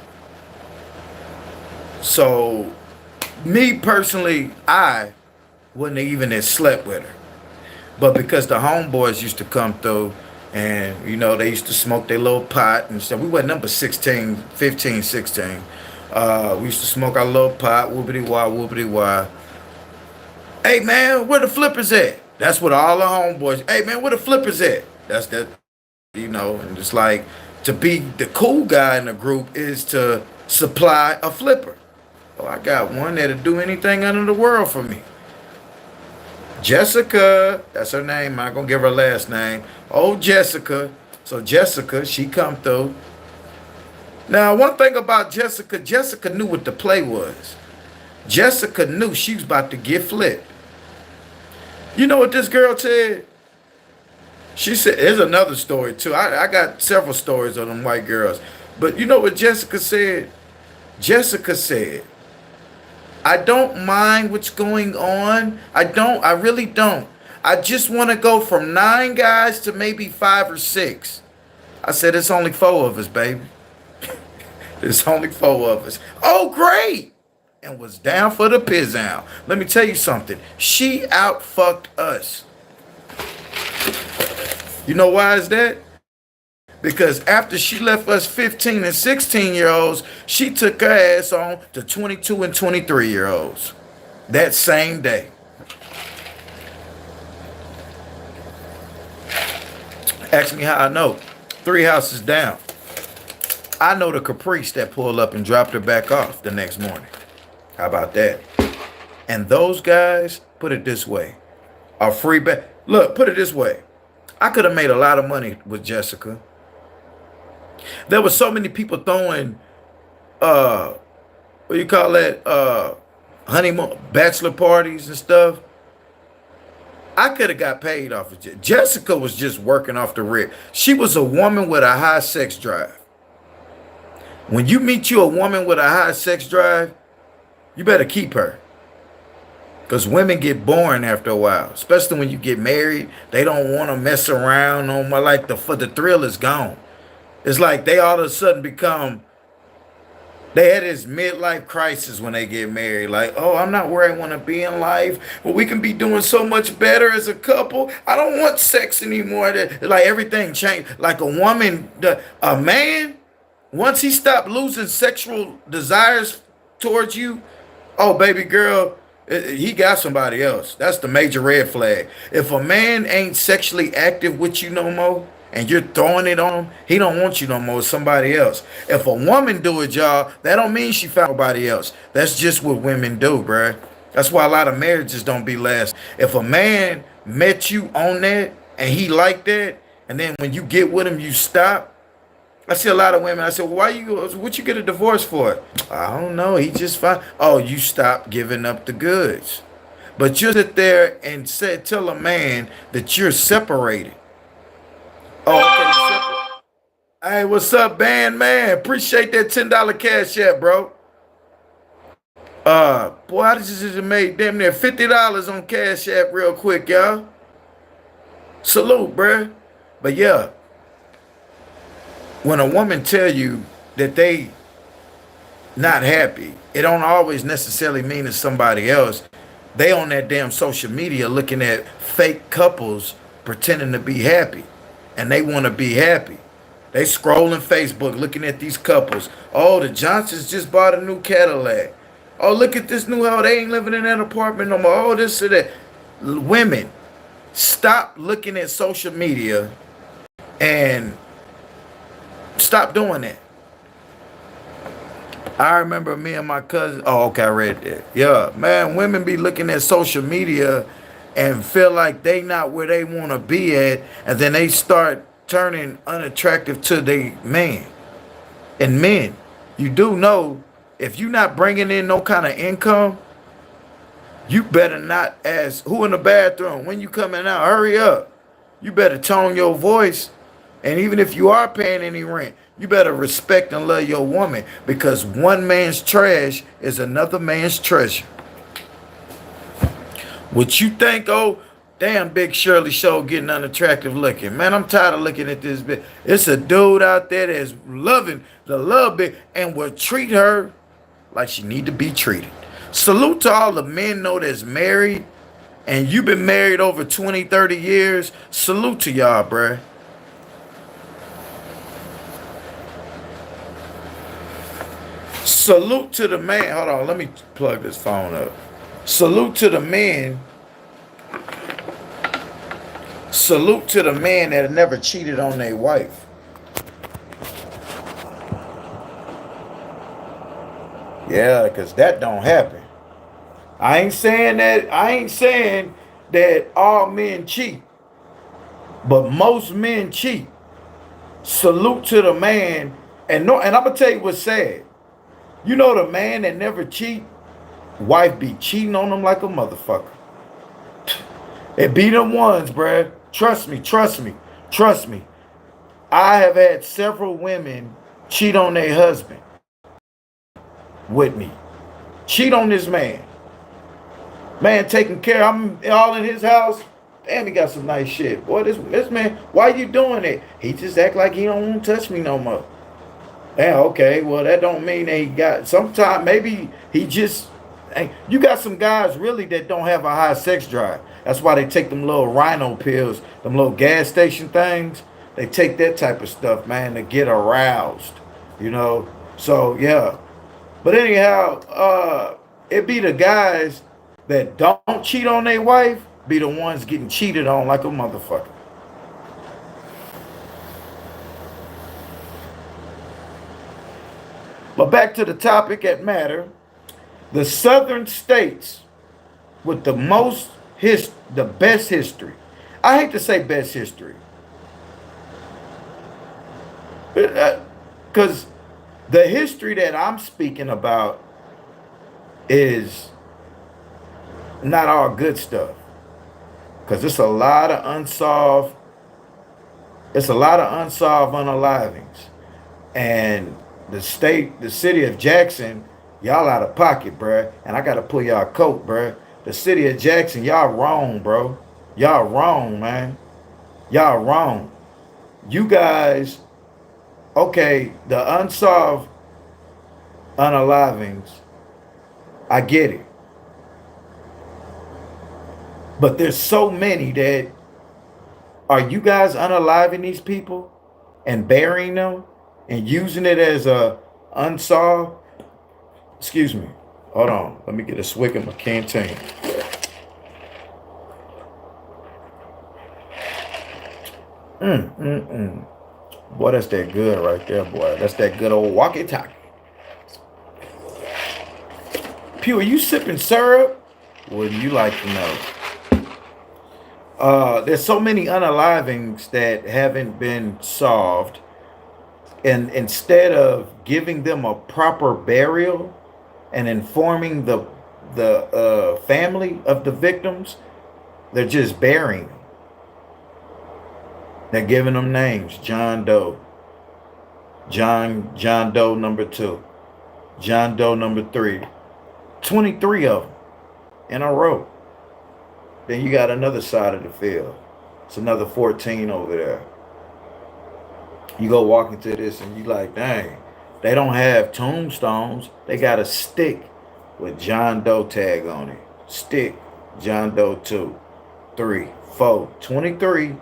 So, me personally, I wouldn't even have slept with her. But because the homeboys used to come through and, you know, they used to smoke their little pot and stuff. We were number 16, 15, 16. We used to smoke our little pot, whoopity-wah, whoopity-wah. Hey, man, where the flippers at? That's what all the homeboys, hey, man, where the flippers at? That's that, you know, and it's like to be the cool guy in the group is to supply a flipper. Oh, I got one that'll do anything under the world for me. Jessica, that's her name. I'm not going to give her last name. Oh, Jessica. So Jessica, she come through. Now, one thing about Jessica, Jessica knew what the play was. Jessica knew she was about to get flipped. You know what this girl said? She said, there's another story too. I got several stories on them white girls. But you know what Jessica said? Jessica said, I don't mind what's going on. I really don't. I just want to go from 9 guys to maybe 5 or 6. I said, it's only 4 of us, baby. It's only 4 of us. Oh, great. And was down for the pizzazz. Let me tell you something. She out-fucked us. You know why is that? Because after she left us 15 and 16-year-olds, she took her ass on to 22 and 23-year-olds that same day. Ask me how I know. 3 houses down. I know the Caprice that pulled up and dropped her back off the next morning. How about that? And those guys, put it this way, are free back. Look, put it this way. I could have made a lot of money with Jessica. There were so many people throwing, what do you call that, honeymoon, bachelor parties and stuff. I could have got paid off of it. Jessica was just working off the rip. She was a woman with a high sex drive. When you meet you a woman with a high sex drive, you better keep her. Because women get boring after a while. Especially when you get married. They don't want to mess around no more. Like the thrill is gone. It's like they all of a sudden become They had this midlife crisis when they get married. Like, oh, I'm not where I want to be in life. Well, we can be doing so much better as a couple. I don't want sex anymore. Like everything changed. Like a woman, a man, once he stopped losing sexual desires towards you, oh, baby girl, he got somebody else. That's the major red flag. If a man ain't sexually active with you no more, and you're throwing it on him, he don't want you no more. It's somebody else. If a woman do it, y'all, that don't mean she found nobody else. That's just what women do, bruh. That's why a lot of marriages don't be last. If a man met you on that and he liked that, and then when you get with him, you stop. I see a lot of women. I said, well, what you get a divorce for? I don't know. He just fine. Oh, you stop giving up the goods. But you sit there and tell a man that you're separated. Oh, okay. Hey, what's up, band man? Appreciate that $10 cash app, bro. Boy, I just made damn near $50 on cash app real quick, y'all. Salute, bruh. But yeah, when a woman tell you that they not happy, it don't always necessarily mean it's somebody else. They on that damn social media looking at fake couples pretending to be happy. And they want to be happy. They scrolling Facebook looking at these couples. Oh, the Johnsons just bought a new Cadillac. Oh, look at this new house. They ain't living in that apartment no more. Oh, this or that. Women, stop looking at social media and stop doing that. I remember me and my cousin. Oh, okay, I read that. Yeah, man, women be looking at social media and feel like they not where they want to be at, and then they start turning unattractive to the man. And men, you do know, if you not bringing in no kind of income, you better not ask who in the bathroom when you coming out. Hurry up. You better tone your voice, and even if you are paying any rent, you better respect and love your woman, because one man's trash is another man's treasure. What you think, oh, damn, Big Shirley Show getting unattractive looking. Man, I'm tired of looking at this bitch. It's a dude out there that's loving the love bit and will treat her like she need to be treated. Salute to all the men know that's married, and you've been married over 20, 30 years. Salute to y'all, bruh. Salute to the man. Hold on, let me plug this phone up. Salute to the men. Salute to the man that never cheated on their wife. Yeah, because that don't happen. I ain't saying that all men cheat, but most men cheat. Salute to the man. And I'm gonna tell you what's sad. You know, the man that never cheat, wife be cheating on him like a motherfucker. It be them ones, bruh. Trust me, trust me, trust me. I have had several women cheat on their husband with me. Cheat on this man. Man taking care. I'm all in his house. Damn, he got some nice shit. Boy, this man, why you doing it? He just act like he don't want to touch me no more. Yeah, okay, well, that don't mean that he got, sometimes maybe he just, you got some guys really that don't have a high sex drive. That's why they take them little rhino pills, them little gas station things. They take that type of stuff, man, to get aroused, you know? So, yeah. But anyhow, it be the guys that don't cheat on their wife, be the ones getting cheated on like a motherfucker. But back to the topic at matter, the southern states with the best history. I hate to say best history, because the history that I'm speaking about is not all good stuff. Because it's a lot of unsolved unalivings. And the city of Jackson, y'all out of pocket, bruh. And I got to pull y'all coat, bruh. The city of Jackson, y'all wrong, bro. Y'all wrong, man. Y'all wrong. You guys, okay, the unsolved unalivings, I get it. But there's so many that, are you guys unaliving these people and burying them and using it as a unsolved? Excuse me. Hold on. Let me get a swig of my canteen. Boy, that's that good right there, boy. That's that good old walkie-talkie. Pew, are you sipping syrup? Would you like to know? There's so many unalivings that haven't been solved. And instead of giving them a proper burial and informing the family of the victims, they're just burying them. They're giving them names. John Doe. John Doe number 2. John Doe number 3. 23 of them in a row. Then you got another side of the field. It's another 14 over there. You go walk into this and you like, dang, they don't have tombstones. They got a stick with John Doe tag on it. Stick, John Doe 2, 3, 4, 23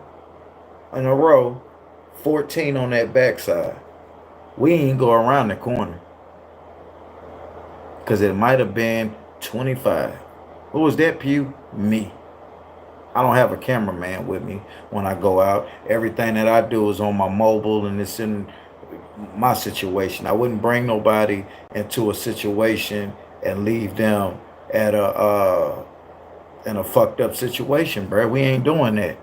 in a row, 14 on that backside. We ain't go around the corner. Because it might have been 25. Who was that, Pew? Me. I don't have a cameraman with me when I go out. Everything that I do is on my mobile and it's in my situation. I wouldn't bring nobody into a situation and leave them at in a fucked up situation, bro. We ain't doing that.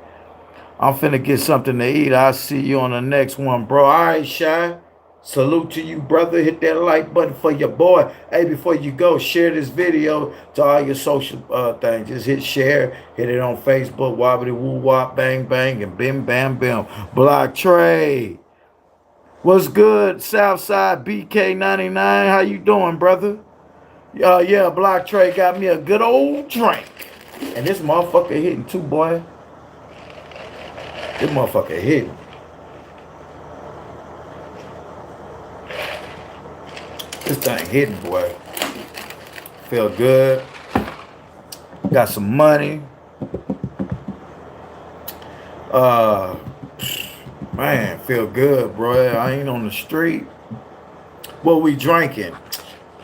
I'm finna get something to eat. I'll see you on the next one, bro. All right, Shy. Salute to you, brother. Hit that like button for your boy. Hey, before you go, share this video to all your social things. Just hit share. Hit it on Facebook. Wobbity woo wop bang bang and bim bam bim. Block Trade. What's good, Southside BK99? How you doing, brother? Yeah, Block Trade got me a good old drink. And this motherfucker hitting too, boy. This motherfucker hitting. This thing hitting, boy. Feel good. Got some money. Man, feel good, bro. I ain't on the street. What we drinking?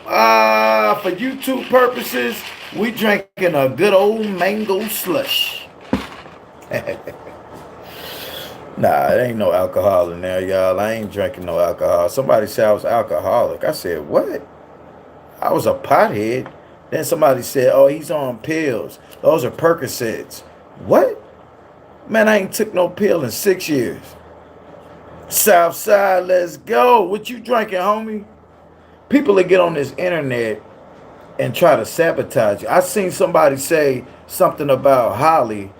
For YouTube purposes, we drinking a good old mango slush. Nah, it ain't no alcohol in there, y'all. I ain't drinking no alcohol. Somebody said I was alcoholic. I said, what? I was a pothead. Then somebody said, oh, he's on pills. Those are Percocets. What? Man, I ain't took no pill in 6 years. Southside, let's go. What you drinking, homie? People that get on this internet and try to sabotage you. I seen somebody say something about Holly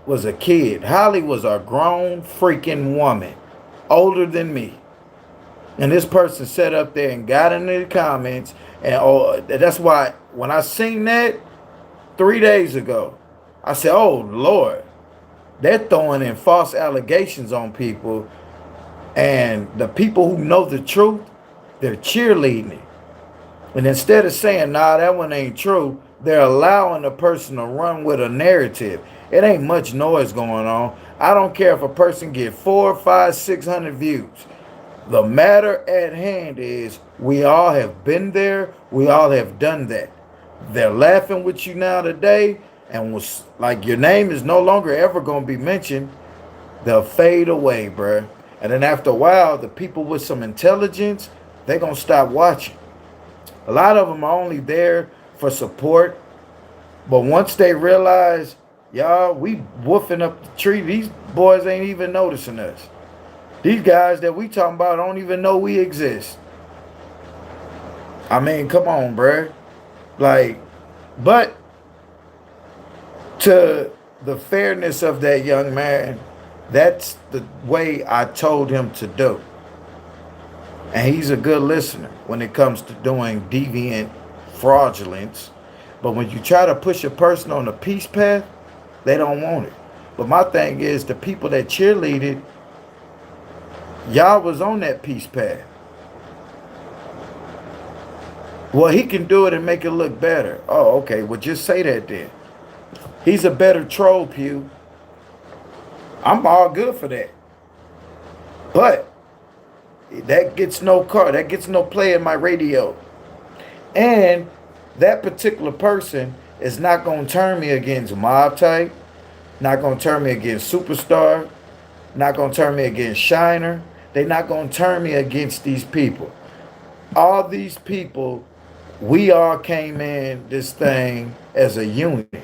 was a kid. Holly was a grown freaking woman, older than me. And this person sat up there and got into the comments. And that's why when I seen that 3 days ago, I said, oh, Lord, they're throwing in false allegations on people. And the people who know the truth, they're cheerleading it. And instead of saying, nah, that one ain't true, they're allowing the person to run with a narrative. It ain't much noise going on. I don't care if a person get 400, 500, 600 views. The matter at hand is we all have been there. We all have done that. They're laughing with you now today. And was like your name is no longer ever going to be mentioned. They'll fade away, bruh. And then after a while, the people with some intelligence, they're going to stop watching. A lot of them are only there for support. But once they realize, y'all, we woofing up the tree, these boys ain't even noticing us. These guys that we talking about don't even know we exist. I mean, come on, bruh. Like, but to the fairness of that young man, that's the way I told him to do. And he's a good listener when it comes to doing deviant fraudulence. But when you try to push a person on a peace path, they don't want it. But my thing is, the people that cheerleaded, y'all was on that peace path. Well, he can do it and make it look better. Oh, okay. Well, just say that then. He's a better troll, Pew. I'm all good for that. But that gets no car. That gets no play in my radio. And that particular person is not going to turn me against Mob Type, not going to turn me against Superstar, not going to turn me against Shiner. They're not going to turn me against these people. All these people, we all came in this thing as a unit.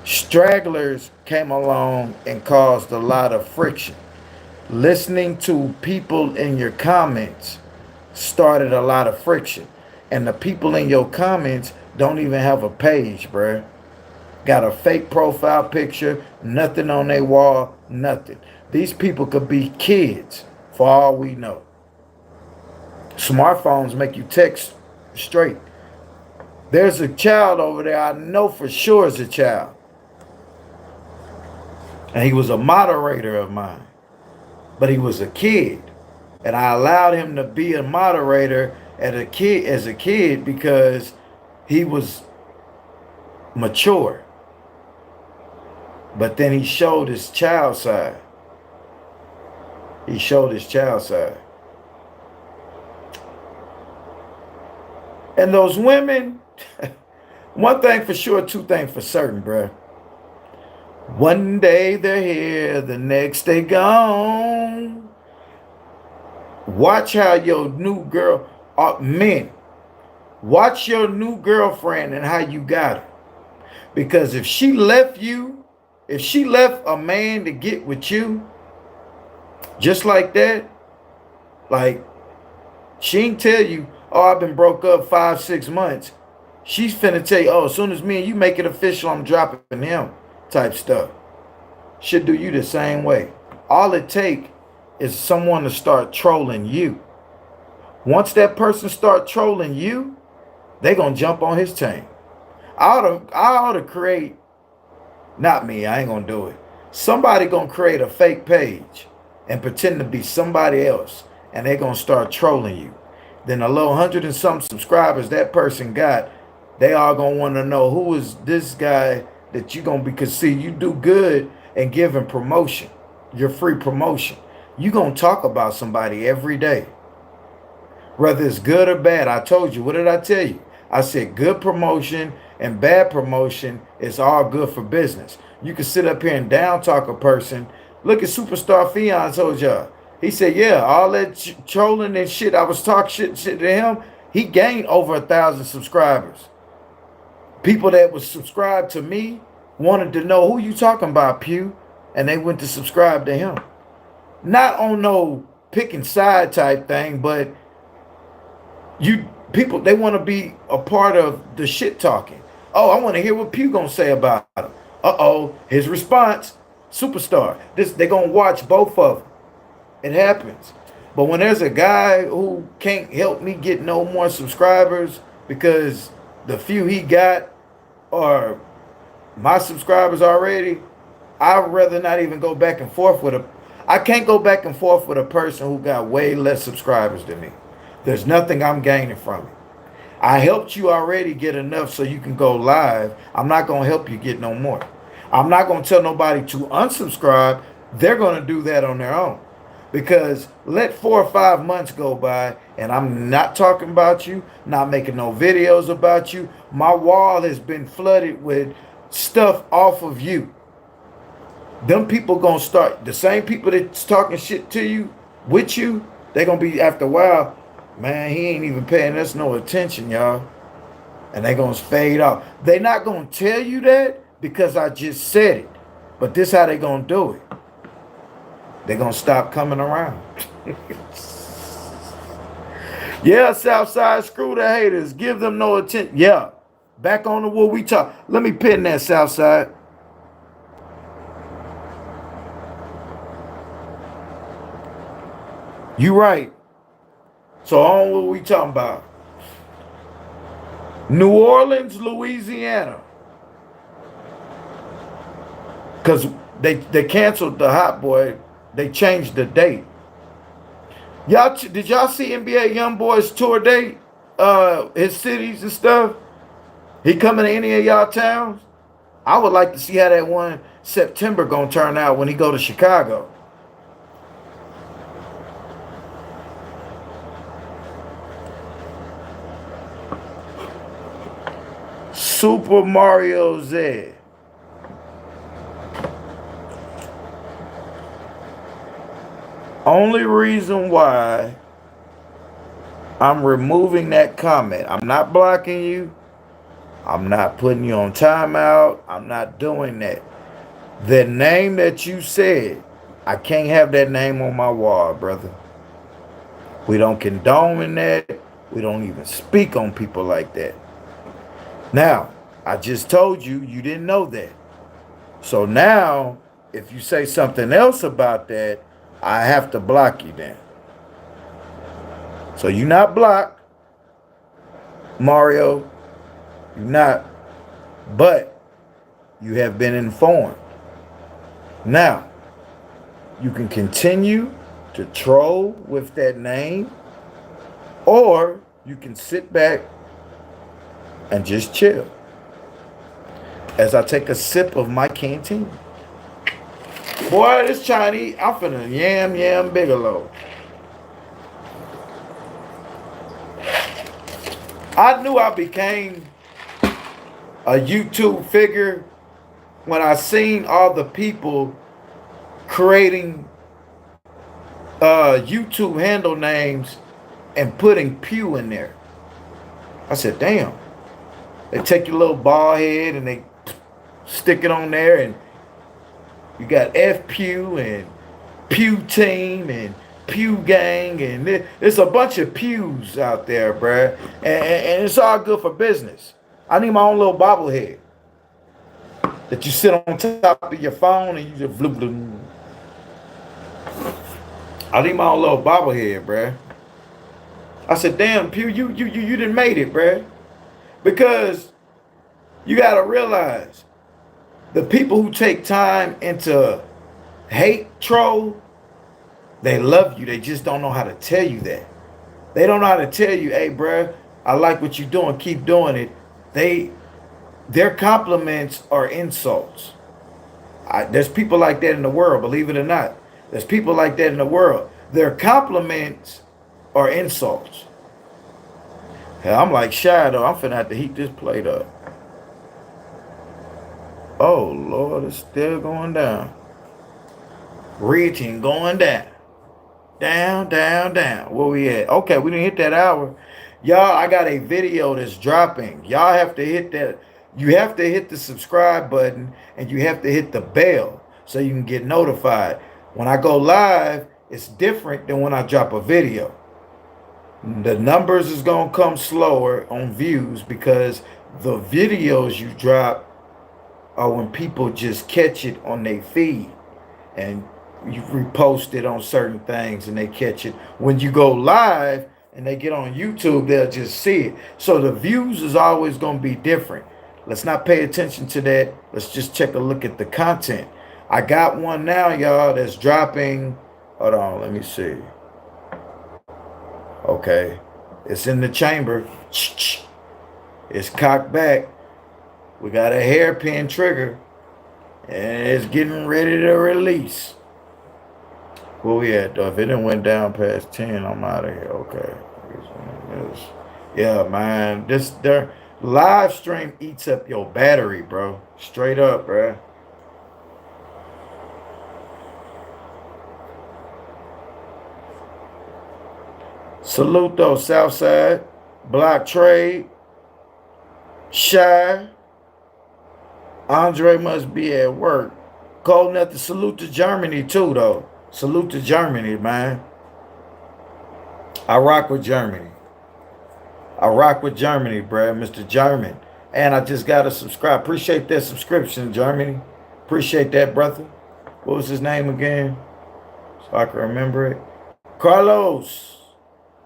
Stragglers came along and caused a lot of friction. Listening to people in your comments started a lot of friction. And the people in your comments don't even have a page, bruh. Got a fake profile picture, nothing on their wall, nothing. These people could be kids for all we know. Smartphones make you text straight. There's a child over there I know for sure is a child. And he was a moderator of mine. But he was a kid. And I allowed him to be a moderator as a kid because he was mature. But then he showed his child side. He showed his child side. And those women, one thing for sure, two things for certain, bruh. One day they're here, the next day gone. Watch how your new girl, men, watch your new girlfriend and how you got her. Because if she left you, if she left a man to get with you, just like that, like, she ain't tell you, oh, I've been broke up 5-6 months. She's finna tell you, oh, as soon as me and you make it official, I'm dropping him type stuff. Should do you the same way. All it take is someone to start trolling you. Once that person start trolling you, they gonna jump on his team. I ought to create, not me, I ain't gonna do it. Somebody gonna create a fake page and pretend to be somebody else, and they gonna start trolling you. Then a little 100 and some subscribers that person got, they all gonna want to know who is this guy that you gonna be, because see, you do good and giving promotion, your free promotion. You gonna talk about somebody every day, whether it's good or bad. I told you, what did I tell you? I said good promotion and bad promotion is all good for business. You can sit up here and down talk a person. Look at Superstar Fion told y'all. He said, yeah, all that trolling and shit, I was talking shit to him. He gained over 1,000 subscribers. People that was subscribed to me wanted to know who you talking about, Pew, and they went to subscribe to him. Not on no picking side type thing, but people, they want to be a part of the shit talking. Oh, I want to hear what Pew gonna say about him. Uh-oh, his response, Superstar. They're gonna watch both of them. It happens. But when there's a guy who can't help me get no more subscribers because the few he got are my subscribers already, I'd rather not even go back and forth with I can't go back and forth with a person who got way less subscribers than me. There's nothing I'm gaining from it. I helped you already get enough so you can go live. I'm not going to help you get no more. I'm not going to tell nobody to unsubscribe. They're going to do that on their own. Because let 4 or 5 months go by and I'm not talking about you, not making no videos about you. My wall has been flooded with stuff off of you. Them people gonna start, the same people that's talking shit to you, with you, they gonna be after a while, man, he ain't even paying us no attention, y'all. And they gonna fade off. They not gonna tell you that because I just said it. But this how they gonna do it. They gonna stop coming around. Yeah, Southside, screw the haters. Give them no attention. Yeah, back on the what we talk. Let me pin that, Southside. You right. So on what we talking about. New Orleans, Louisiana. Because they canceled the Hot Boy. They changed the date. Did y'all see NBA YoungBoy's tour date? his cities and stuff? He coming to any of y'all towns? I would like to see how that one September gonna turn out when he go to Chicago. Super Mario Z. Only reason why I'm removing that comment. I'm not blocking you. I'm not putting you on timeout. I'm not doing that. The name that you said, I can't have that name on my wall, brother. We don't condone that. We don't even speak on people like that. Now, I just told you, you didn't know that. So now, if you say something else about that, I have to block you then. So you're not blocked, Mario. You're not. But you have been informed. Now, you can continue to troll with that name, or you can sit back and just chill as I take a sip of my canteen. Boy, this Chinese, I'm finna yam Bigelow. I knew I became a YouTube figure when I seen all the people creating YouTube handle names and putting Pew in there. I said, damn. They take your little bald head and they stick it on there, and you got F Pew and Pew Team and Pew Gang, and there's a bunch of pews out there, bruh. And it's all good for business. I need my own little bobblehead that you sit on top of your phone and you just bloop bloop. I need my own little bobblehead, bruh. I said, damn, Pew, you done made it, bruh. Because you gotta realize the people who take time into hate troll, they love you. They just don't know how to tell you that. They don't know how to tell you, hey, bruh, I like what you're doing. Keep doing it. Their compliments are insults. There's people like that in the world, believe it or not. There's people like that in the world. Their compliments are insults. Hell, I'm like shy though. I'm finna have to heat this plate up. Oh Lord, it's still going down. Reaching, going down. Down. Where we at? Okay, we didn't hit that hour. Y'all, I got a video that's dropping. Y'all have to hit that. You have to hit the subscribe button and you have to hit the bell so you can get notified. When I go live, it's different than when I drop a video. The numbers is going to come slower on views because the videos you drop are when people just catch it on their feed and you repost it on certain things and they catch it. When you go live and they get on YouTube, they'll just see it. So the views is always going to be different. Let's not pay attention to that. Let's just check a look at the content. I got one now, y'all, that's dropping. Hold on, let me see. Okay, it's in the chamber. It's cocked back. We got a hairpin trigger, and it's getting ready to release. Where we at, though? If it didn't went down past 10, I'm out of here. Okay. Yeah, man. Their live stream eats up your battery, bro. Straight up, bro. Salute though, Southside, Block Trade, Shy, Andre must be at work. Cold enough to salute to Germany too, though. Salute to Germany, man. I rock with Germany. I rock with Germany, bruh, Mr. German. And I just got to subscribe. Appreciate that subscription, Germany. Appreciate that, brother. What was his name again? So I can remember it. Carlos.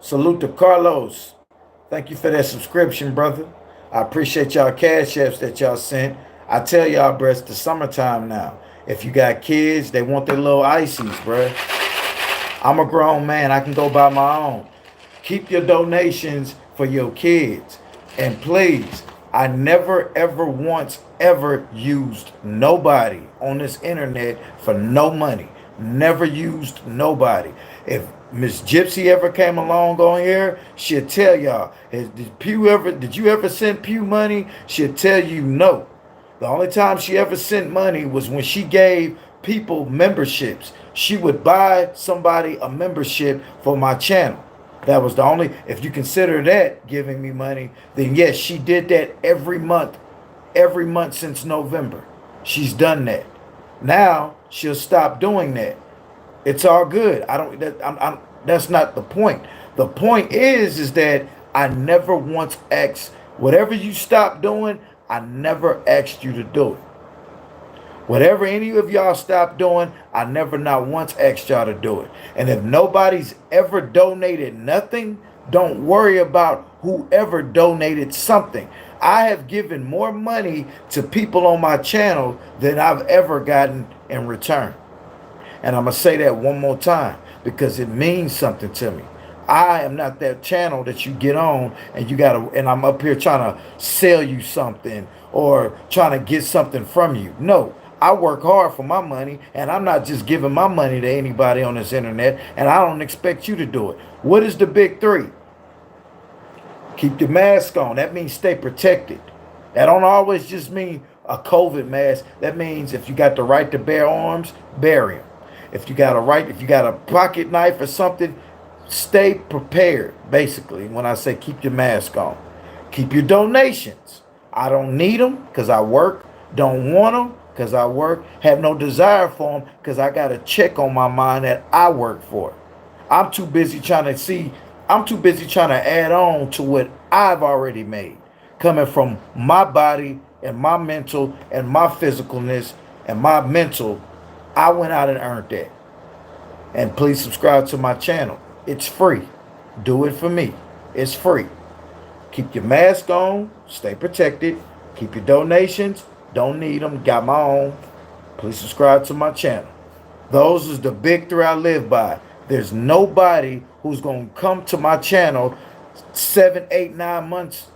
Salute to Carlos. Thank you for that subscription, brother. I appreciate y'all cash apps that y'all sent. I tell y'all, bruh, it's the summertime now. If you got kids, they want their little ices, bruh. I'm a grown man. I can go buy my own. Keep your donations for your kids. And please, I never ever once ever used nobody on this internet for no money. Never used nobody. If Miss Gypsy ever came along on here, she'll tell y'all. Did you ever send Pew money? She'll tell you no. The only time she ever sent money was when she gave people memberships. She would buy somebody a membership for my channel. That was the only, if you consider that giving me money, then yes, she did that every month since November. She's done that. Now she'll stop doing that. It's all good. I don't, that, I'm, that's not the point. The point is that I never once asked, whatever you stop doing, I never asked you to do it. Whatever any of y'all stop doing, I never not once asked y'all to do it. And if nobody's ever donated nothing, don't worry about whoever donated something. I have given more money to people on my channel than I've ever gotten in return. And I'm going to say that one more time because it means something to me. I am not that channel that you get on and you gotta, and I'm up here trying to sell you something or trying to get something from you. No, I work hard for my money, and I'm not just giving my money to anybody on this internet, and I don't expect you to do it. What is the big three? Keep your mask on. That means stay protected. That don't always just mean a COVID mask. That means if you got the right to bear arms, bury them. If you got a pocket knife or something, stay prepared, basically, when I say keep your mask on. Keep your donations. I don't need them because I work. Don't want them because I work. Have no desire for them because I got a check on my mind that I work for. I'm too busy trying to add on to what I've already made. Coming from my body and my mental and my physicalness and my mental, I went out and earned that. And please subscribe to my channel. It's free. Do it for me. It's free. Keep your mask on. Stay protected. Keep your donations. Don't need them. Got my own. Please subscribe to my channel. Those is the big three I live by. There's nobody who's going to come to my channel 7, 8, 9 months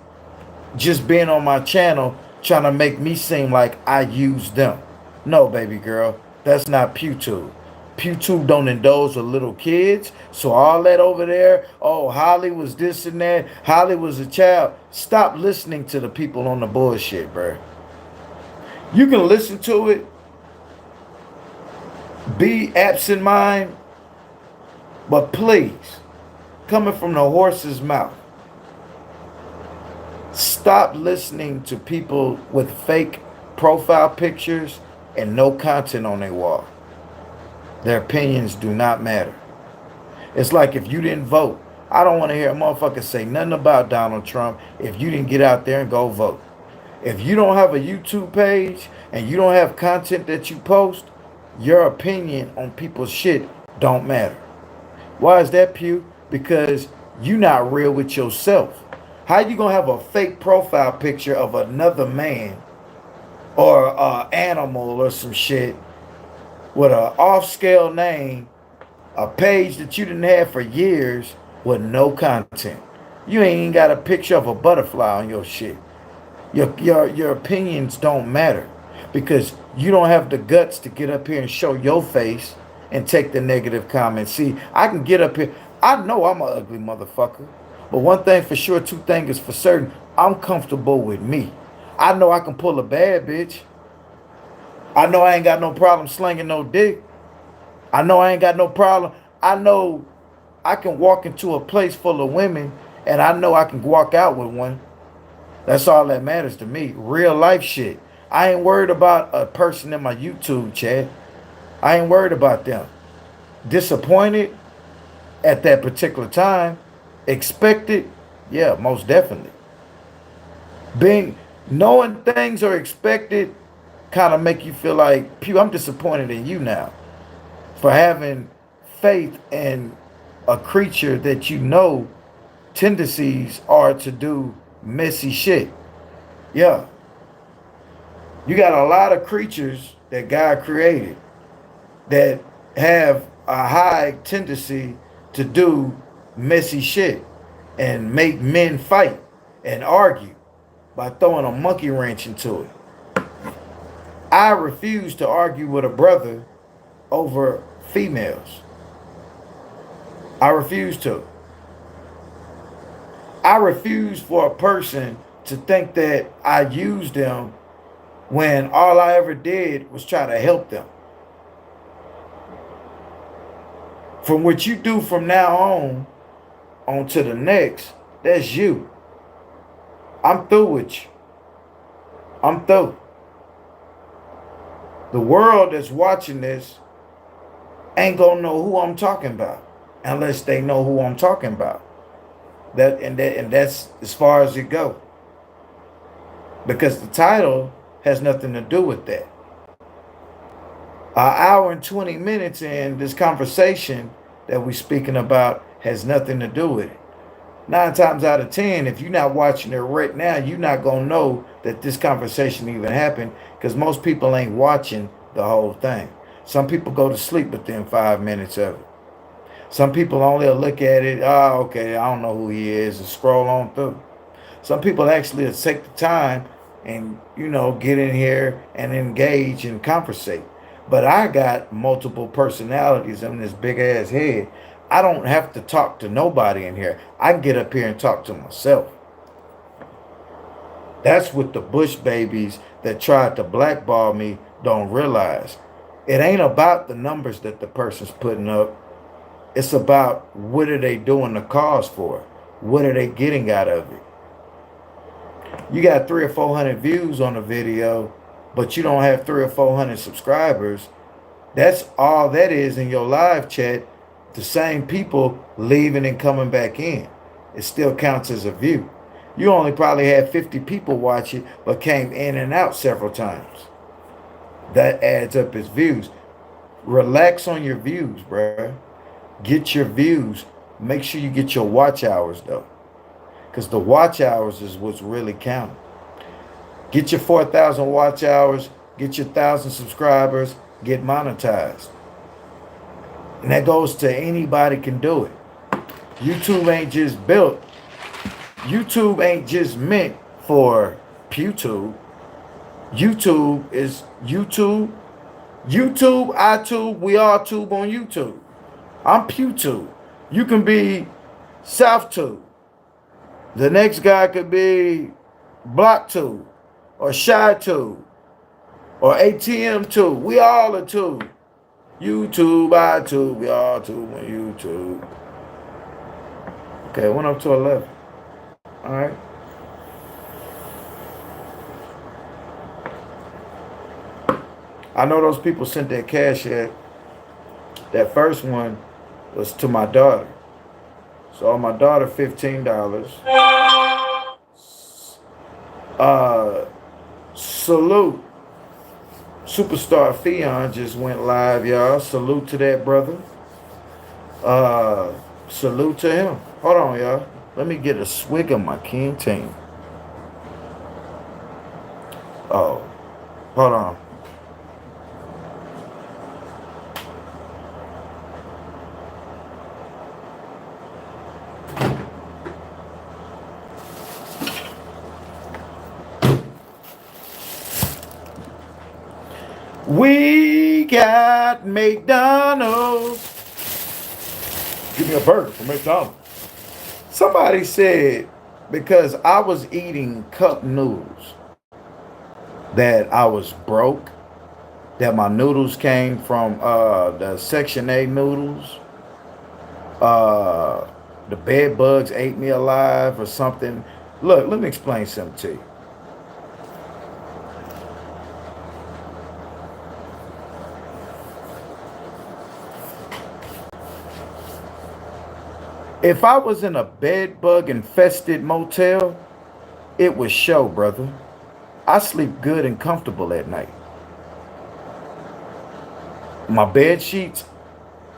just being on my channel trying to make me seem like I use them. No, baby girl. That's not PughTube. PughTube don't indulge with little kids. So all that over there, oh, Holly was this and that, Holly was a child. Stop listening to the people on the bullshit, bro. You can listen to it, be absent mind, but please, coming from the horse's mouth, stop listening to people with fake profile pictures and no content on their wall. Their opinions do not matter. It's like if you didn't vote. I don't want to hear a motherfucker say nothing about Donald Trump if you didn't get out there and go vote. If you don't have a YouTube page and you don't have content that you post, your opinion on people's shit don't matter. Why is that, Pew? Because you're not real with yourself. How you gonna have a fake profile picture of another man or an animal or some shit with an off-scale name, a page that you didn't have for years with no content? You ain't even got a picture of a butterfly on your shit. Your opinions don't matter because you don't have the guts to get up here and show your face and take the negative comments. See, I can get up here. I know I'm an ugly motherfucker. But one thing for sure, two things for certain, I'm comfortable with me. I know I can pull a bad bitch. I know I ain't got no problem slinging no dick. I know I ain't got no problem. I know I can walk into a place full of women and I know I can walk out with one. That's all that matters to me. Real life shit. I ain't worried about a person in my YouTube chat. I ain't worried about them. Disappointed at that particular time. Expected? Yeah, most definitely. Knowing things are expected kind of make you feel like, Pew, I'm disappointed in you now for having faith in a creature that you know tendencies are to do messy shit. Yeah. You got a lot of creatures that God created that have a high tendency to do messy shit. and make men fight and argue by throwing a monkey wrench into it. I refuse to argue with a brother over females. I refuse to. I refuse for a person to think that I used them when all I ever did was try to help them. From what you do from now on to the next, that's you. I'm through with you. I'm through. The world that's watching this ain't gonna know who I'm talking about unless they know who I'm talking about. That's as far as it go. Because the title has nothing to do with that. An hour and 20 minutes in this conversation that we're speaking about has nothing to do with it. 9 times out of 10, if you're not watching it right now, you're not going to know that this conversation even happened because most people ain't watching the whole thing. Some people go to sleep within 5 minutes of it. Some people only look at it, oh, okay, I don't know who he is, and scroll on through. Some people actually take the time and, get in here and engage and conversate. But I got multiple personalities in this big ass head. I don't have to talk to nobody in here. I can get up here and talk to myself. That's what the Bush babies that tried to blackball me don't realize. It ain't about the numbers that the person's putting up. It's about what are they doing the cause for? What are they getting out of it? You got 300 or 400 views on a video, but you don't have 300 or 400 subscribers. That's all that is in your live chat. The same people leaving and coming back in. It still counts as a view. You only probably had 50 people watch it, but came in and out several times. That adds up as views. Relax on your views, bruh. Get your views. Make sure you get your watch hours, though. Because the watch hours is what's really counting. Get your 4,000 watch hours. Get your 1,000 subscribers. Get monetized. And that goes to anybody can do it. YouTube ain't just built. YouTube ain't just meant for PughTube. YouTube is YouTube. YouTube, iTube, we all tube on YouTube. I'm PughTube. You can be SouthTube. The next guy could be BlockTube or ShyTube or ATMTube. We all are tube. YouTube, iTube, we all tube on YouTube. Okay, went up to 11. All right. I know those people sent that cash app. That first one was to my daughter. So my daughter $15. Salute. Superstar Theon just went live, y'all. Salute to that brother. Salute to him. Hold on, y'all. Let me get a swig of my King Team. Oh, hold on. We got McDonald's. Give me a burger from McDonald's. Somebody said because I was eating cup noodles that I was broke, that my noodles came from the Section A noodles. The bed bugs ate me alive or something. Look, let me explain something to you. If I was in a bed bug infested motel, it would show, brother. I sleep good and comfortable at night. My bed sheets,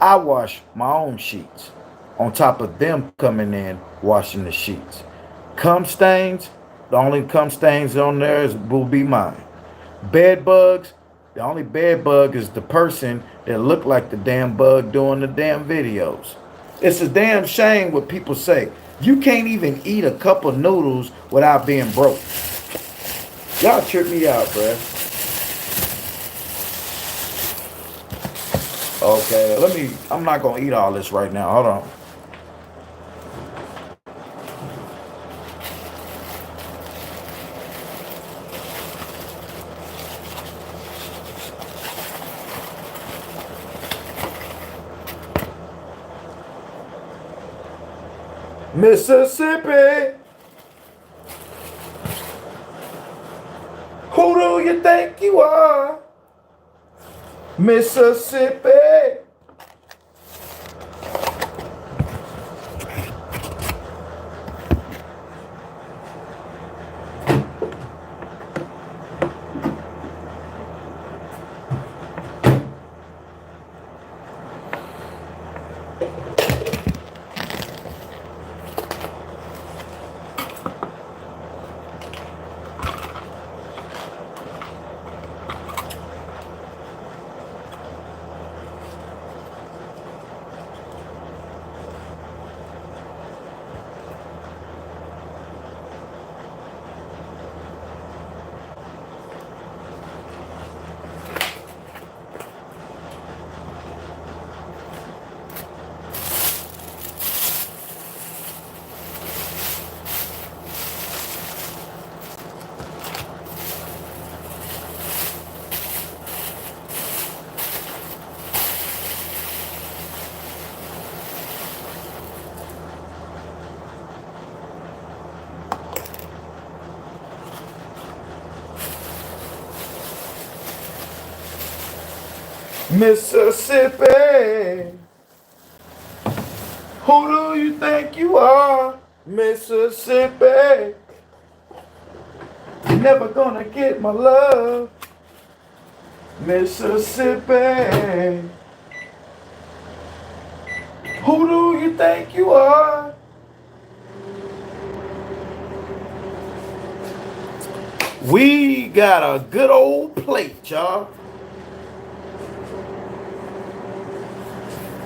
I wash my own sheets. On top of them coming in, washing the sheets. Cum stains, the only cum stains on there will be mine. Bed bugs, the only bed bug is the person that look like the damn bug doing the damn videos. It's a damn shame what people say. You can't even eat a cup of noodles without being broke. Y'all trip me out, bruh. Okay, I'm not gonna eat all this right now. Hold on. Mississippi, who do you think you are? Mississippi. Mississippi, who do you think you are? Mississippi, you're never gonna get my love. Mississippi, who do you think you are? We got a good old plate, y'all.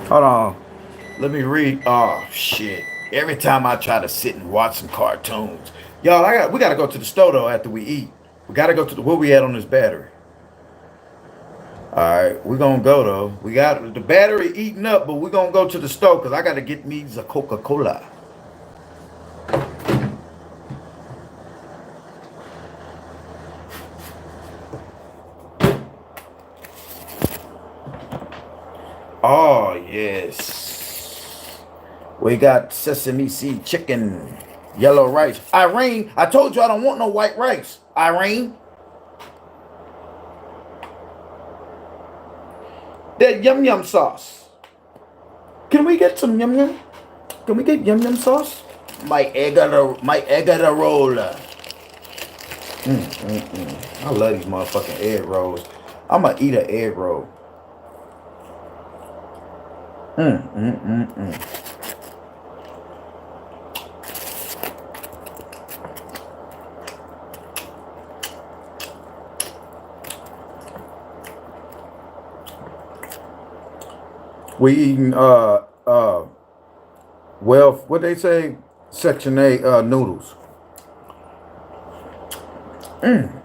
Hold on. Let me read. Oh, shit. Every time I try to sit and watch some cartoons. Y'all, we got to go to the store, though, after we eat. We got to go to where we at on this battery. All right. We're going to go, though. We got the battery eating up, but we're going to go to the store because I got to get me a Coca-Cola. Oh, yes. We got sesame seed chicken, yellow rice. Irene, I told you I don't want no white rice. Irene. That yum yum sauce. Can we get some yum yum? Can we get yum yum sauce? My egg of the roller. I love these motherfucking egg rolls. I'm gonna eat an egg roll. We eating well, what they say, Section 8 noodles. Damn.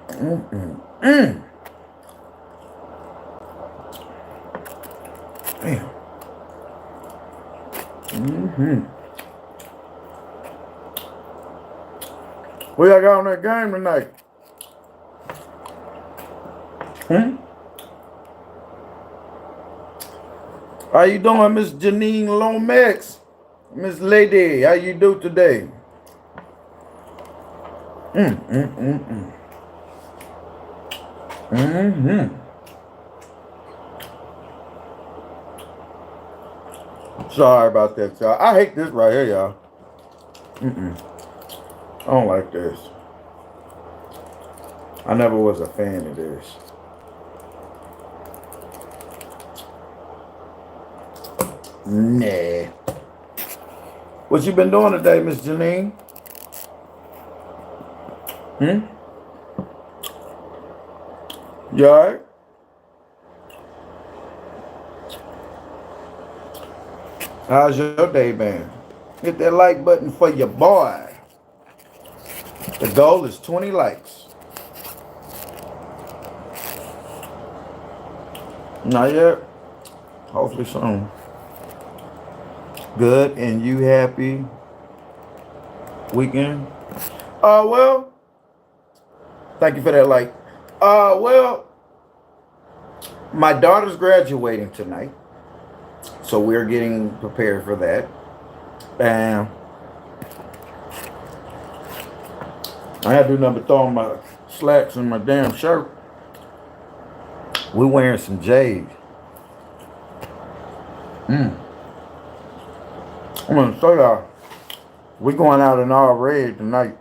What y'all got on that game tonight? How you doing, Miss Janine Lomax? Miss Lady, how you do today? Sorry about that, y'all. I hate this right here, y'all. I don't like this. I never was a fan of this. Nah. What you been doing today, Miss Janine? You alright? How's your day been? Hit that like button for your boy. The goal is 20 likes. Not yet. Hopefully soon. Good, and you happy weekend? Well, thank you for that like. Well, my daughter's graduating tonight, so we're getting prepared for that. And I had to do nothing but throw on my slacks and my damn shirt. We're wearing some J's. I'm gonna show y'all. We're going out in all red tonight.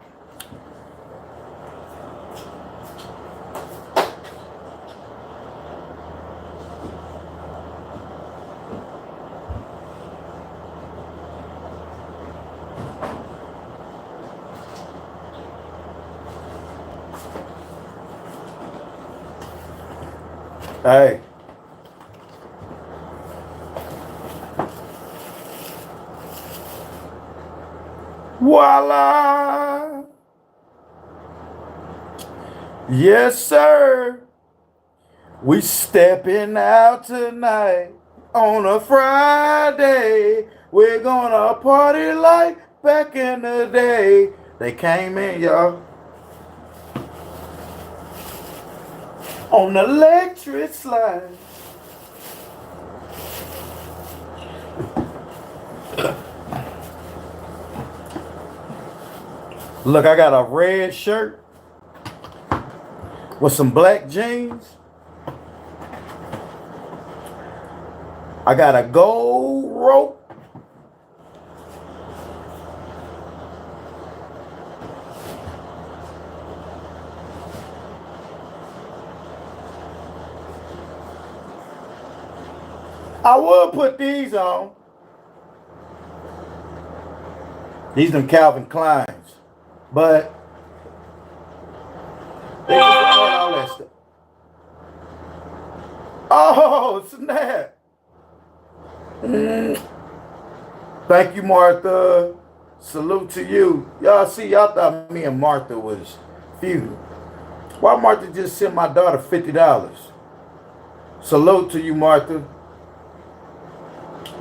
Hey. Voila. Yes, sir. We stepping out tonight on a Friday. We're gonna party like back in the day. They came in, y'all, on the electric slide. Look, I got a red shirt with some black jeans. I got a gold rope. I will put these on. These them Calvin Kleins. But they just all that stuff. Oh, snap. Thank you, Martha. Salute to you. Y'all see, y'all thought me and Martha was feuding. Why Martha just sent my daughter $50? Salute to you, Martha.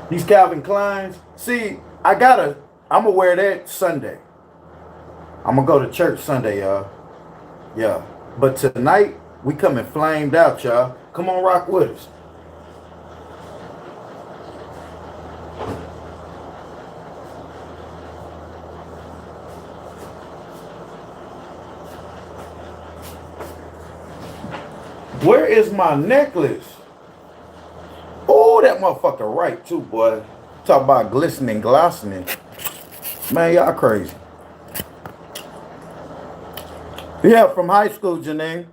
These Calvin Kleins. See, I'm gonna wear that Sunday. I'm gonna go to church Sunday, y'all. Yeah. But tonight, we coming flamed out, y'all. Come on, rock with us. Where is my necklace? Oh, that motherfucker right too, boy. Talk about glistening, glossing. Man, y'all crazy. Yeah, from high school, Janine.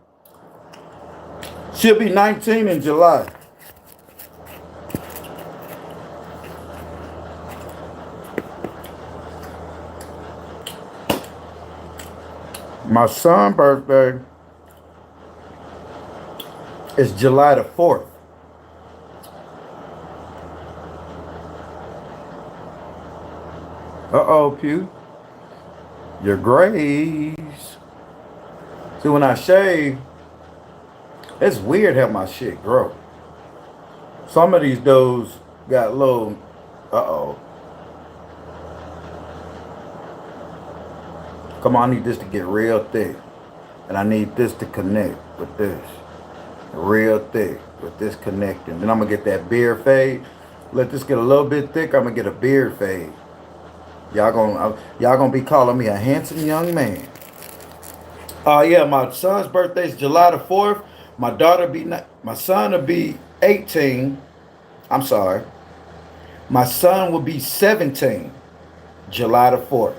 She'll be 19 in July. My son's birthday is July the 4th. Uh-oh, Pew. Your grays. See, when I shave, it's weird how my shit grow. Some of these dudes got little, uh-oh. Come on, I need this to get real thick. And I need this to connect with this. Real thick with this connecting. Then I'm gonna get that beard fade. Let this get a little bit thick, I'm gonna get a beard fade. Y'all gonna be calling me a handsome young man. Yeah, my son's birthday is July the 4th. My son will be 18. I'm sorry. My son will be 17, July the 4th.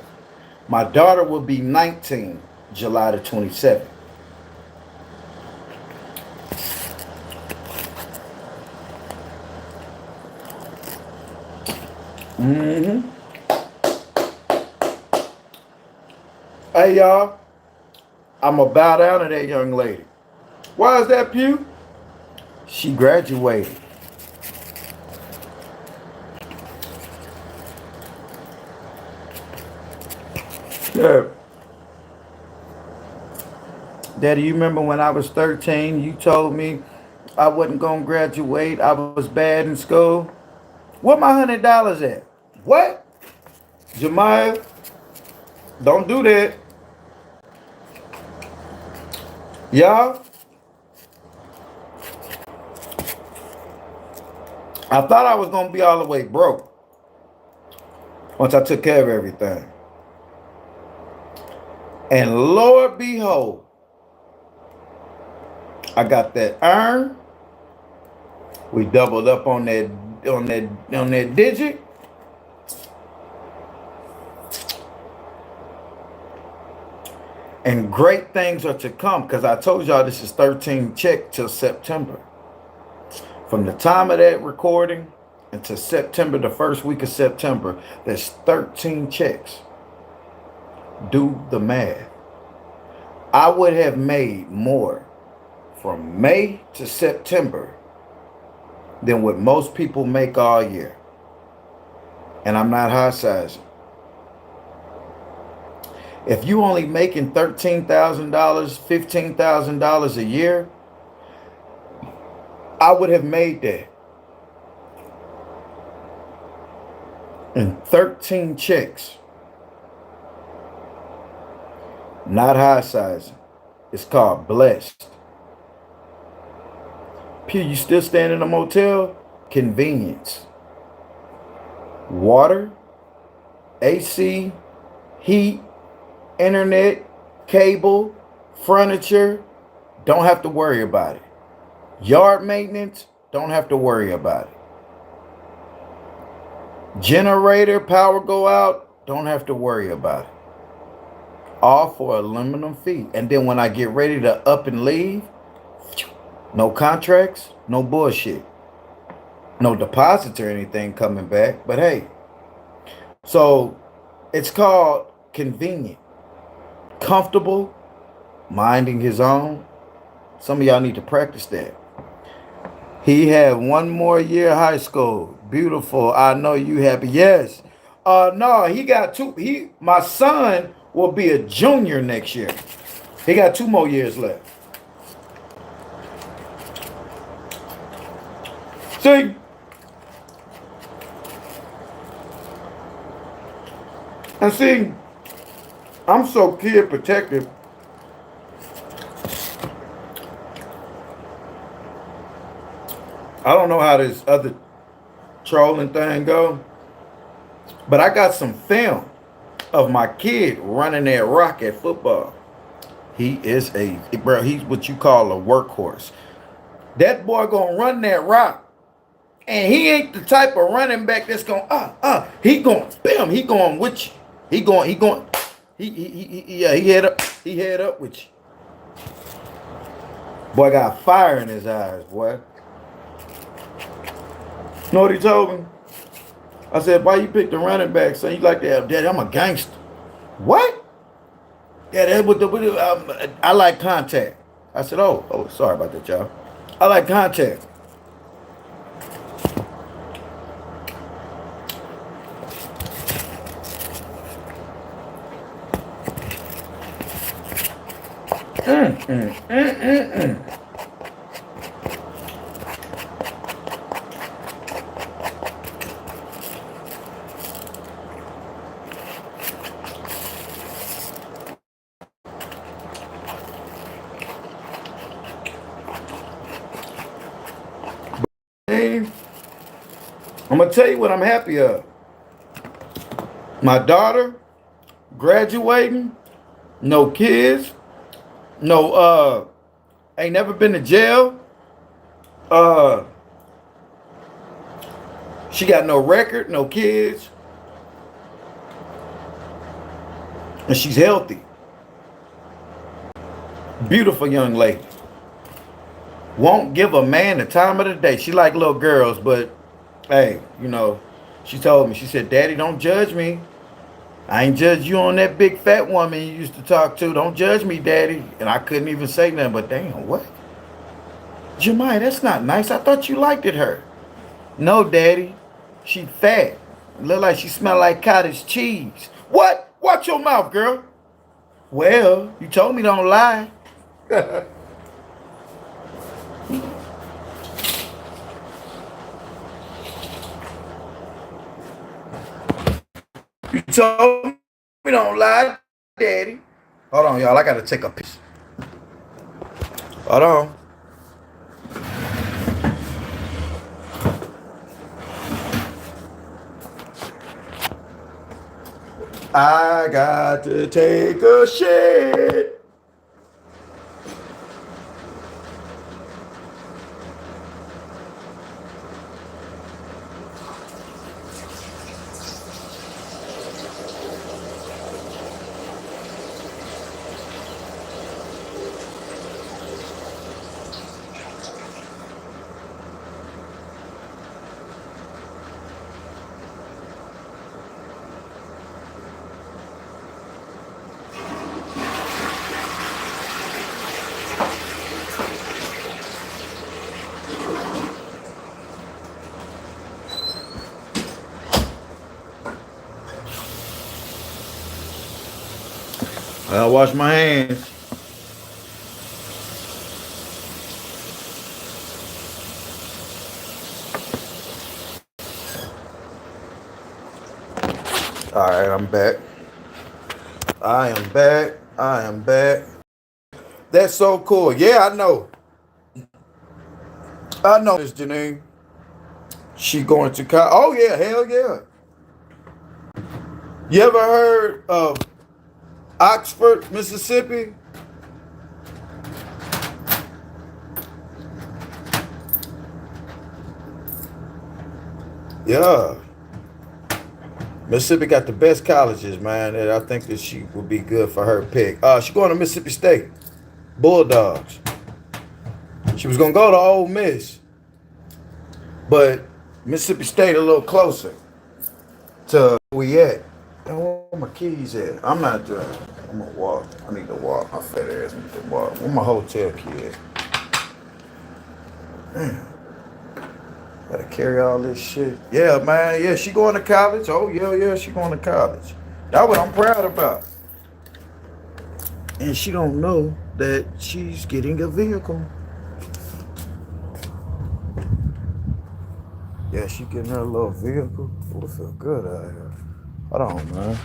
My daughter will be 19, July the 27th. Hey, y'all. I'm going to bow down to that young lady. Why is that, Pew? She said, Daddy, you remember when I was 13, you told me I wasn't going to graduate. I was bad in school. Where my $100 at? What? Jemiah, don't do that. Y'all, I thought I was going to be all the way broke once I took care of everything. And Lord behold, I got that iron. We doubled up on that digit. And great things are to come, because I told y'all this is 13 check till September. From the time of that recording until September, the first week of September, there's 13 checks. Do the math. I would have made more from May to September than what most people make all year. And I'm not high sizing. If you only making $13,000, $15,000 a year, I would have made that in 13 checks. Not high sizing. It's called blessed. Pew, you still staying in a motel? Convenience. Water, AC, heat, internet, cable, furniture, don't have to worry about it. Yard maintenance, don't have to worry about it. Generator, power go out, don't have to worry about it. All for a aluminum fee. And then when I get ready to up and leave, no contracts, no bullshit. No deposits or anything coming back, but hey. So it's called convenient. Comfortable, minding his own. Some of y'all need to practice that. He had one more year high school. Beautiful. I know you happy. Yes. No, he got two. My son will be a junior next year. He got 2 more years left. See? And see, I'm so kid protective. I don't know how this other trolling thing go, but I got some film of my kid running that rock at football. He is he's what you call a workhorse. That boy gonna run that rock. And he ain't the type of running back that's going, he going, bam, he going with you. He head up with you. Boy got fire in his eyes, boy. You know what he told me? I said, why you pick the running back? So you like that, Daddy, I'm a gangster. What? Yeah, that's what I like contact. I said, oh, sorry about that, y'all. I like contact. I'm gonna tell you what I'm happy of. My daughter graduating, no kids, no ain't never been to jail. She got no record, no kids. And she's healthy. Beautiful young lady. Won't give a man the time of the day. She like little girls, but hey, you know, she told me, she said, Daddy, don't judge me. I ain't judge you on that big fat woman you used to talk to. Don't judge me, Daddy. And I couldn't even say nothing, but damn, what? Jemiah, that's not nice. I thought you liked it her. No, Daddy. She fat. Look like she smell like cottage cheese. What? Watch your mouth, girl. Well, you told me don't lie. You told me don't lie, Daddy. Hold on, y'all. I gotta take a piss. Hold on. I got to take a shit. I'll wash my hands. All right, I'm back. I am back. I am back. That's so cool. Yeah, I know. I know this, Janine. She going to college. Oh, yeah, hell yeah. You ever heard of Oxford, Mississippi? Yeah. Mississippi got the best colleges, man, and I think that she would be good for her pick. She going to Mississippi State Bulldogs. She was gonna go to Ole Miss, but Mississippi State a little closer to where we at. And where my keys at? I'm not driving. I'm gonna walk. I need to walk. My fat ass need to walk. Where my hotel key at? Damn. Gotta carry all this shit. Yeah, man. Yeah, she going to college. Oh, yeah, she going to college. That's what I'm proud about. And she don't know that she's getting a vehicle. Yeah, she getting her little vehicle. Oh, it feel good out here. Hold on, man.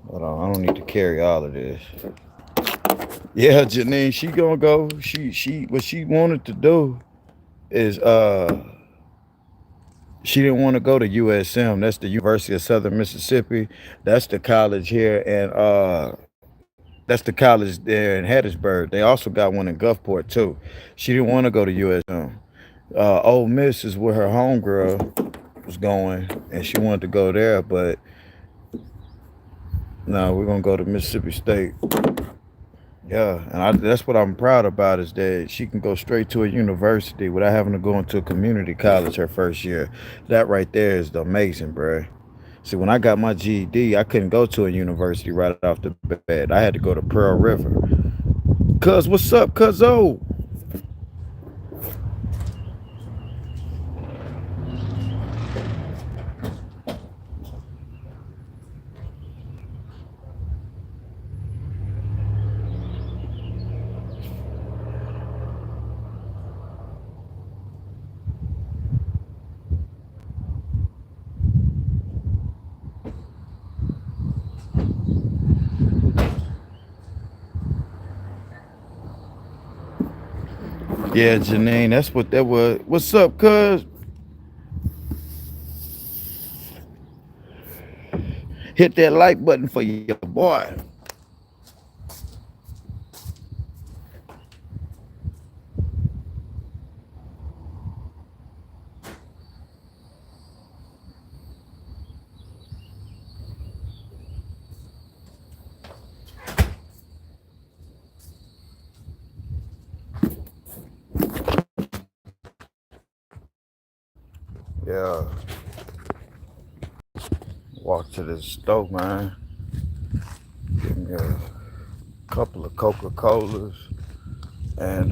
Hold on, I don't need to carry all of this. Yeah, Janine, she gonna go. She what she wanted to do is she didn't want to go to USM. That's the University of Southern Mississippi. That's the college here, and that's the college there in Hattiesburg. They also got one in Gulfport too. She didn't want to go to USM. Ole Miss is where her homegirl was going, and she wanted to go there, but no, we're gonna go to Mississippi State. Yeah, and that's what I'm proud about is that she can go straight to a university without having to go into a community college her first year. That right there is amazing, bro. See, when I got my GED, I couldn't go to a university right off the bat. I had to go to Pearl River. Cuz, what's up, cuzzo? Yeah, Janine, that's what that was. What's up, cuz? Hit that like button for your boy. Yeah. Walk to the store, man. Give me a couple of Coca-Colas and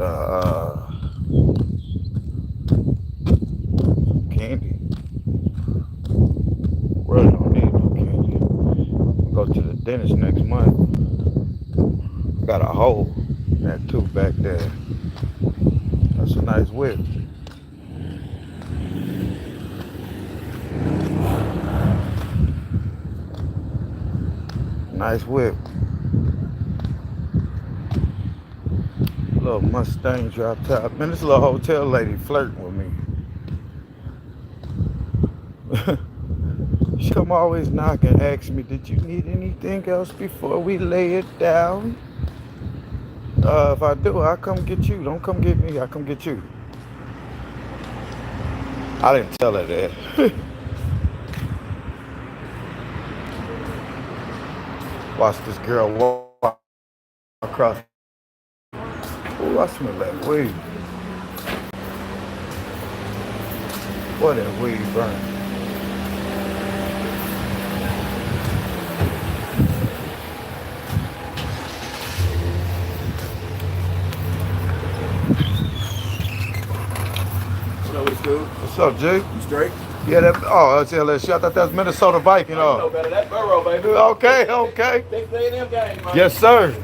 candy. dentist next month. Got a hole in that tooth back there. That's a nice whip. Nice whip. Little Mustang drop top. Man, this little hotel lady flirting with me. She come always knock and ask me, did you need anything else before we lay it down? If I do, I'll come get you. Don't come get me, I'll come get you. I didn't tell her that. Watch this girl walk across. Oh, I smell that weed. What that weed burn? What's up, G? You straight? Yeah, that. Oh, that's LSU. I thought that was Minnesota Viking. You know better. That Burrow, baby. Okay, okay. Big A&M game, man. Yes, sir.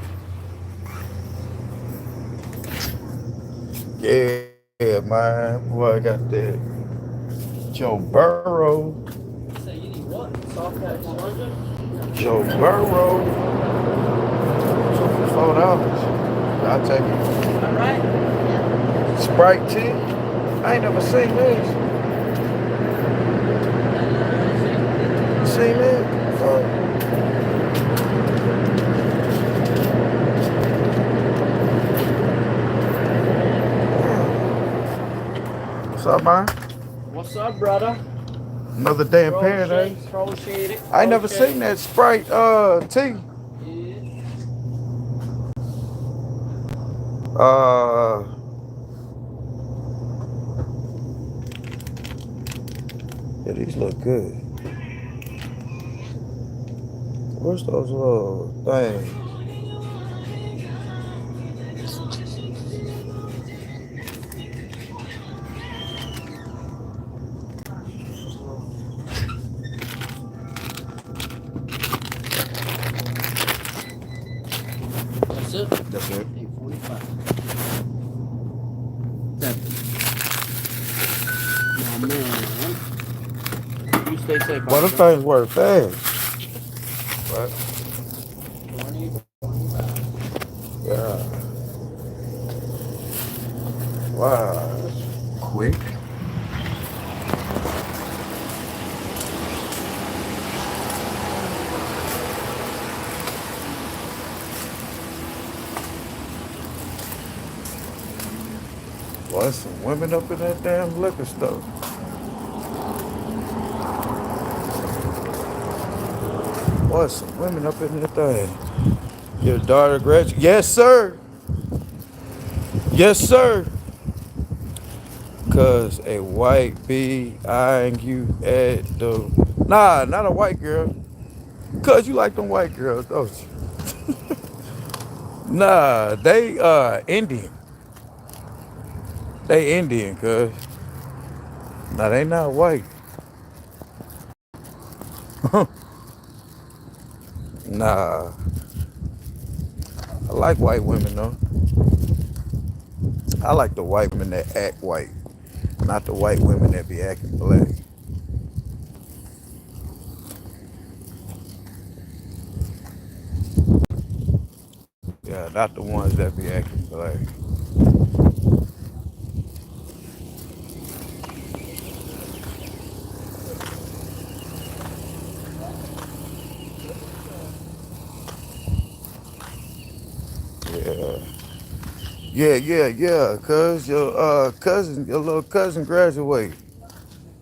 Yeah, man. Boy, I got that. Joe Burrow. Say you need what? Soft pack 100? Joe Burrow. $4. I'll take it. All right. Sprite tea. I ain't never seen this. You seen that? What's up, man? What's up, brother? Another day in paradise. Appreciate it. I ain't never seen that Sprite tea. Yeah, these look good. Where's those little things? That's it? That's it. 845. Now, man. You stay safe. Well, them things work fast. What? 20. Yeah. Wow. That's quick. Well, there's some women up in that damn liquor store. Boy, some women up in that thing. Your daughter graduated? Yes, sir. Yes, sir. Cause a white bee eyeing you at the... Nah, not a white girl. Cause you like them white girls, don't you? Nah, they Indian. They Indian, cuz. Nah, they not white. Nah. I like white women though. I like the white women that act white, not the white women that be acting black. Yeah, not the ones that be acting black. Yeah. Cause your little cousin graduated.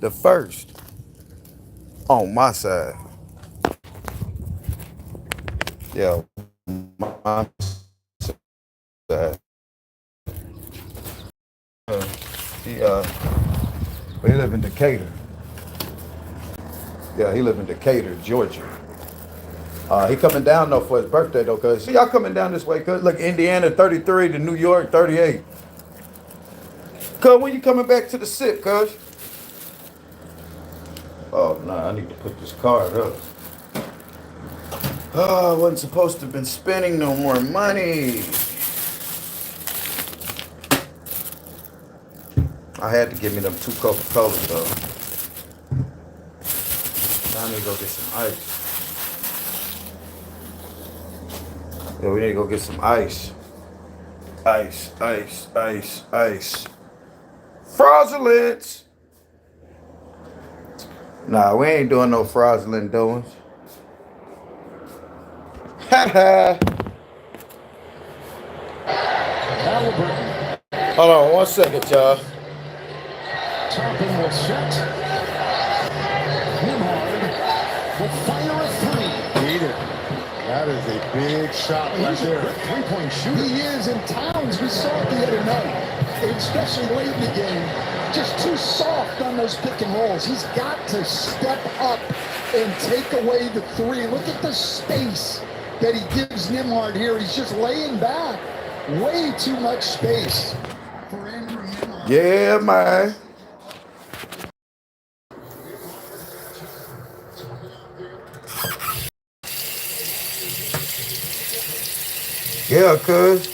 The first. On my side. Yeah, my side. He but he live in Decatur. Yeah, he live in Decatur, Georgia. He coming down though for his birthday though, cause see y'all coming down this way, cause look, Indiana 33 to New York 38. Cuz when you coming back to the SIP, cuz? Oh nah, I need to put this card up. Oh, I wasn't supposed to have been spending no more money. I had to give me them 2 Coca-Colas though. Now I need to go get some ice. Yeah, we need to go get some ice. Ice, ice, ice, ice. Fraudulence. Nah, we ain't doing no fraudulent doings. Ha ha. Hold on 1 second, y'all. Topping will set. Nimhard will fire a 3. Need it. That is a big shot right He's a there. great three-point shooter. He is in Towns. We saw it the other night, especially late in the game. Just too soft on those pick and rolls. He's got to step up and take away the 3. Look at the space that he gives Nimhard here. He's just laying back. Way too much space for Andrew Nimhard. Yeah, man. Yeah, cuz.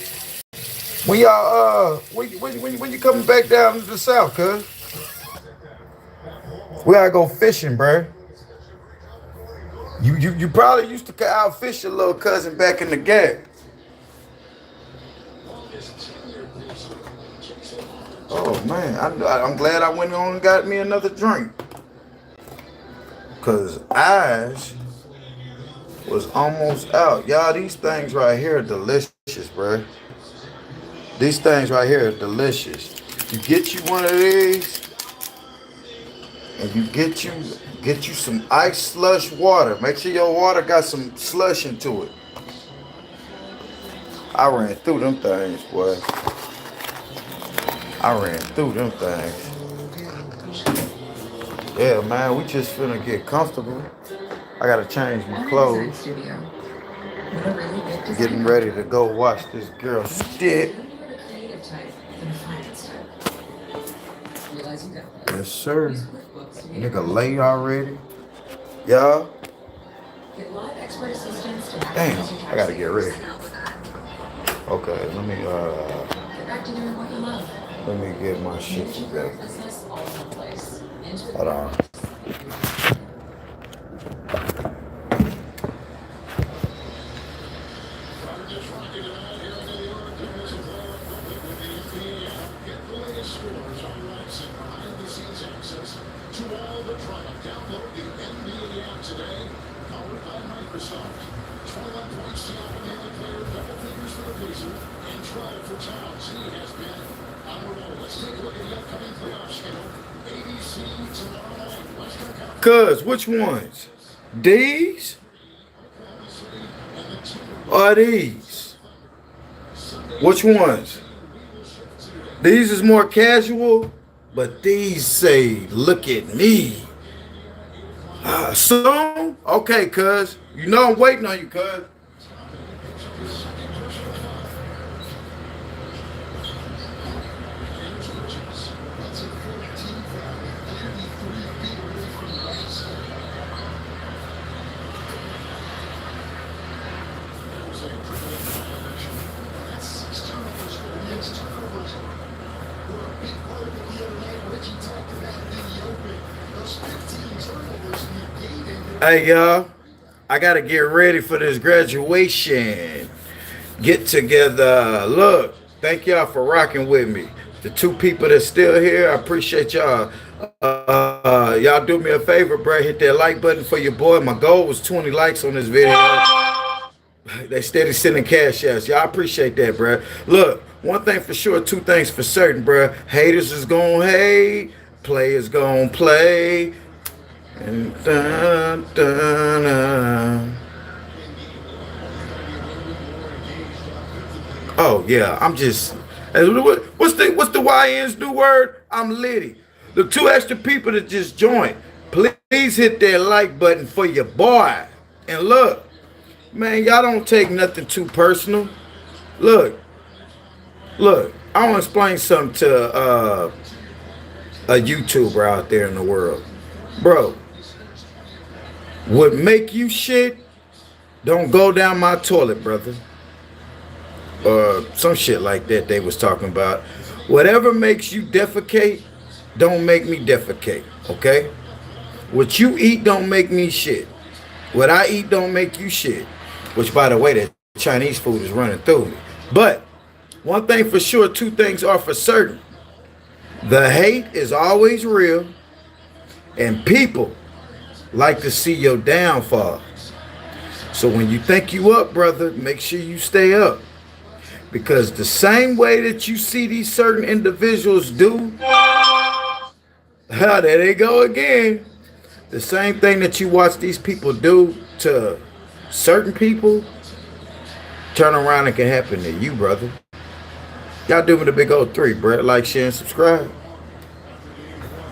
When y'all when you coming back down to the south, cuz? We gotta go fishing, bruh. You probably used to out fish your little cousin back in the gap. Oh man, I'm glad I went on and got me another drink. Cause eyes was almost out. Y'all, these things right here are delicious, bruh. These things right here are delicious. You get you one of these, and you get you some ice slush water. Make sure your water got some slush into it. I ran through them things, boy. I ran through them things. Yeah, man, we just finna get comfortable. I gotta change my clothes. Getting ready to go watch this girl stick. Yes, sir. Nigga late already. Y'all. Damn, I gotta get ready. Okay, let me get my shit together. Hold on. Cuz, which ones? These? Or these? Which ones? These is more casual, but these say, look at me. Soon? Okay, cuz. You know I'm waiting on you, cuz. Hey, y'all. I got to get ready for this graduation. Get together. Look, thank y'all for rocking with me. The 2 people that's still here, I appreciate y'all. Y'all do me a favor, bro. Hit that like button for your boy. My goal was 20 likes on this video. They steady sending cash outs. Y'all appreciate that, bro. Look, one thing for sure, 2 things for certain, bro. Haters is gonna hate. Players gonna play. And dun, dun, dun. Oh yeah, I'm just. What's the YN's new word? I'm litty. The 2 extra people that just joined, please hit that like button for your boy. And look, man, y'all don't take nothing too personal. Look. I want to explain something to a YouTuber out there in the world, bro. What make you shit don't go down my toilet, brother. Or some shit like that they was talking about. Whatever makes you defecate, don't make me defecate, okay? What you eat don't make me shit. What I eat don't make you shit. Which, by the way, that Chinese food is running through me. But one thing for sure, two things are for certain. The hate is always real, and people like to see your downfall. So when you think you up, brother, make sure you stay up. Because the same way that you see these certain individuals do, there they go again. The same thing that you watch these people do to certain people, turn around and can happen to you, brother. Y'all do me the big old 3, bro. Like, share, and subscribe.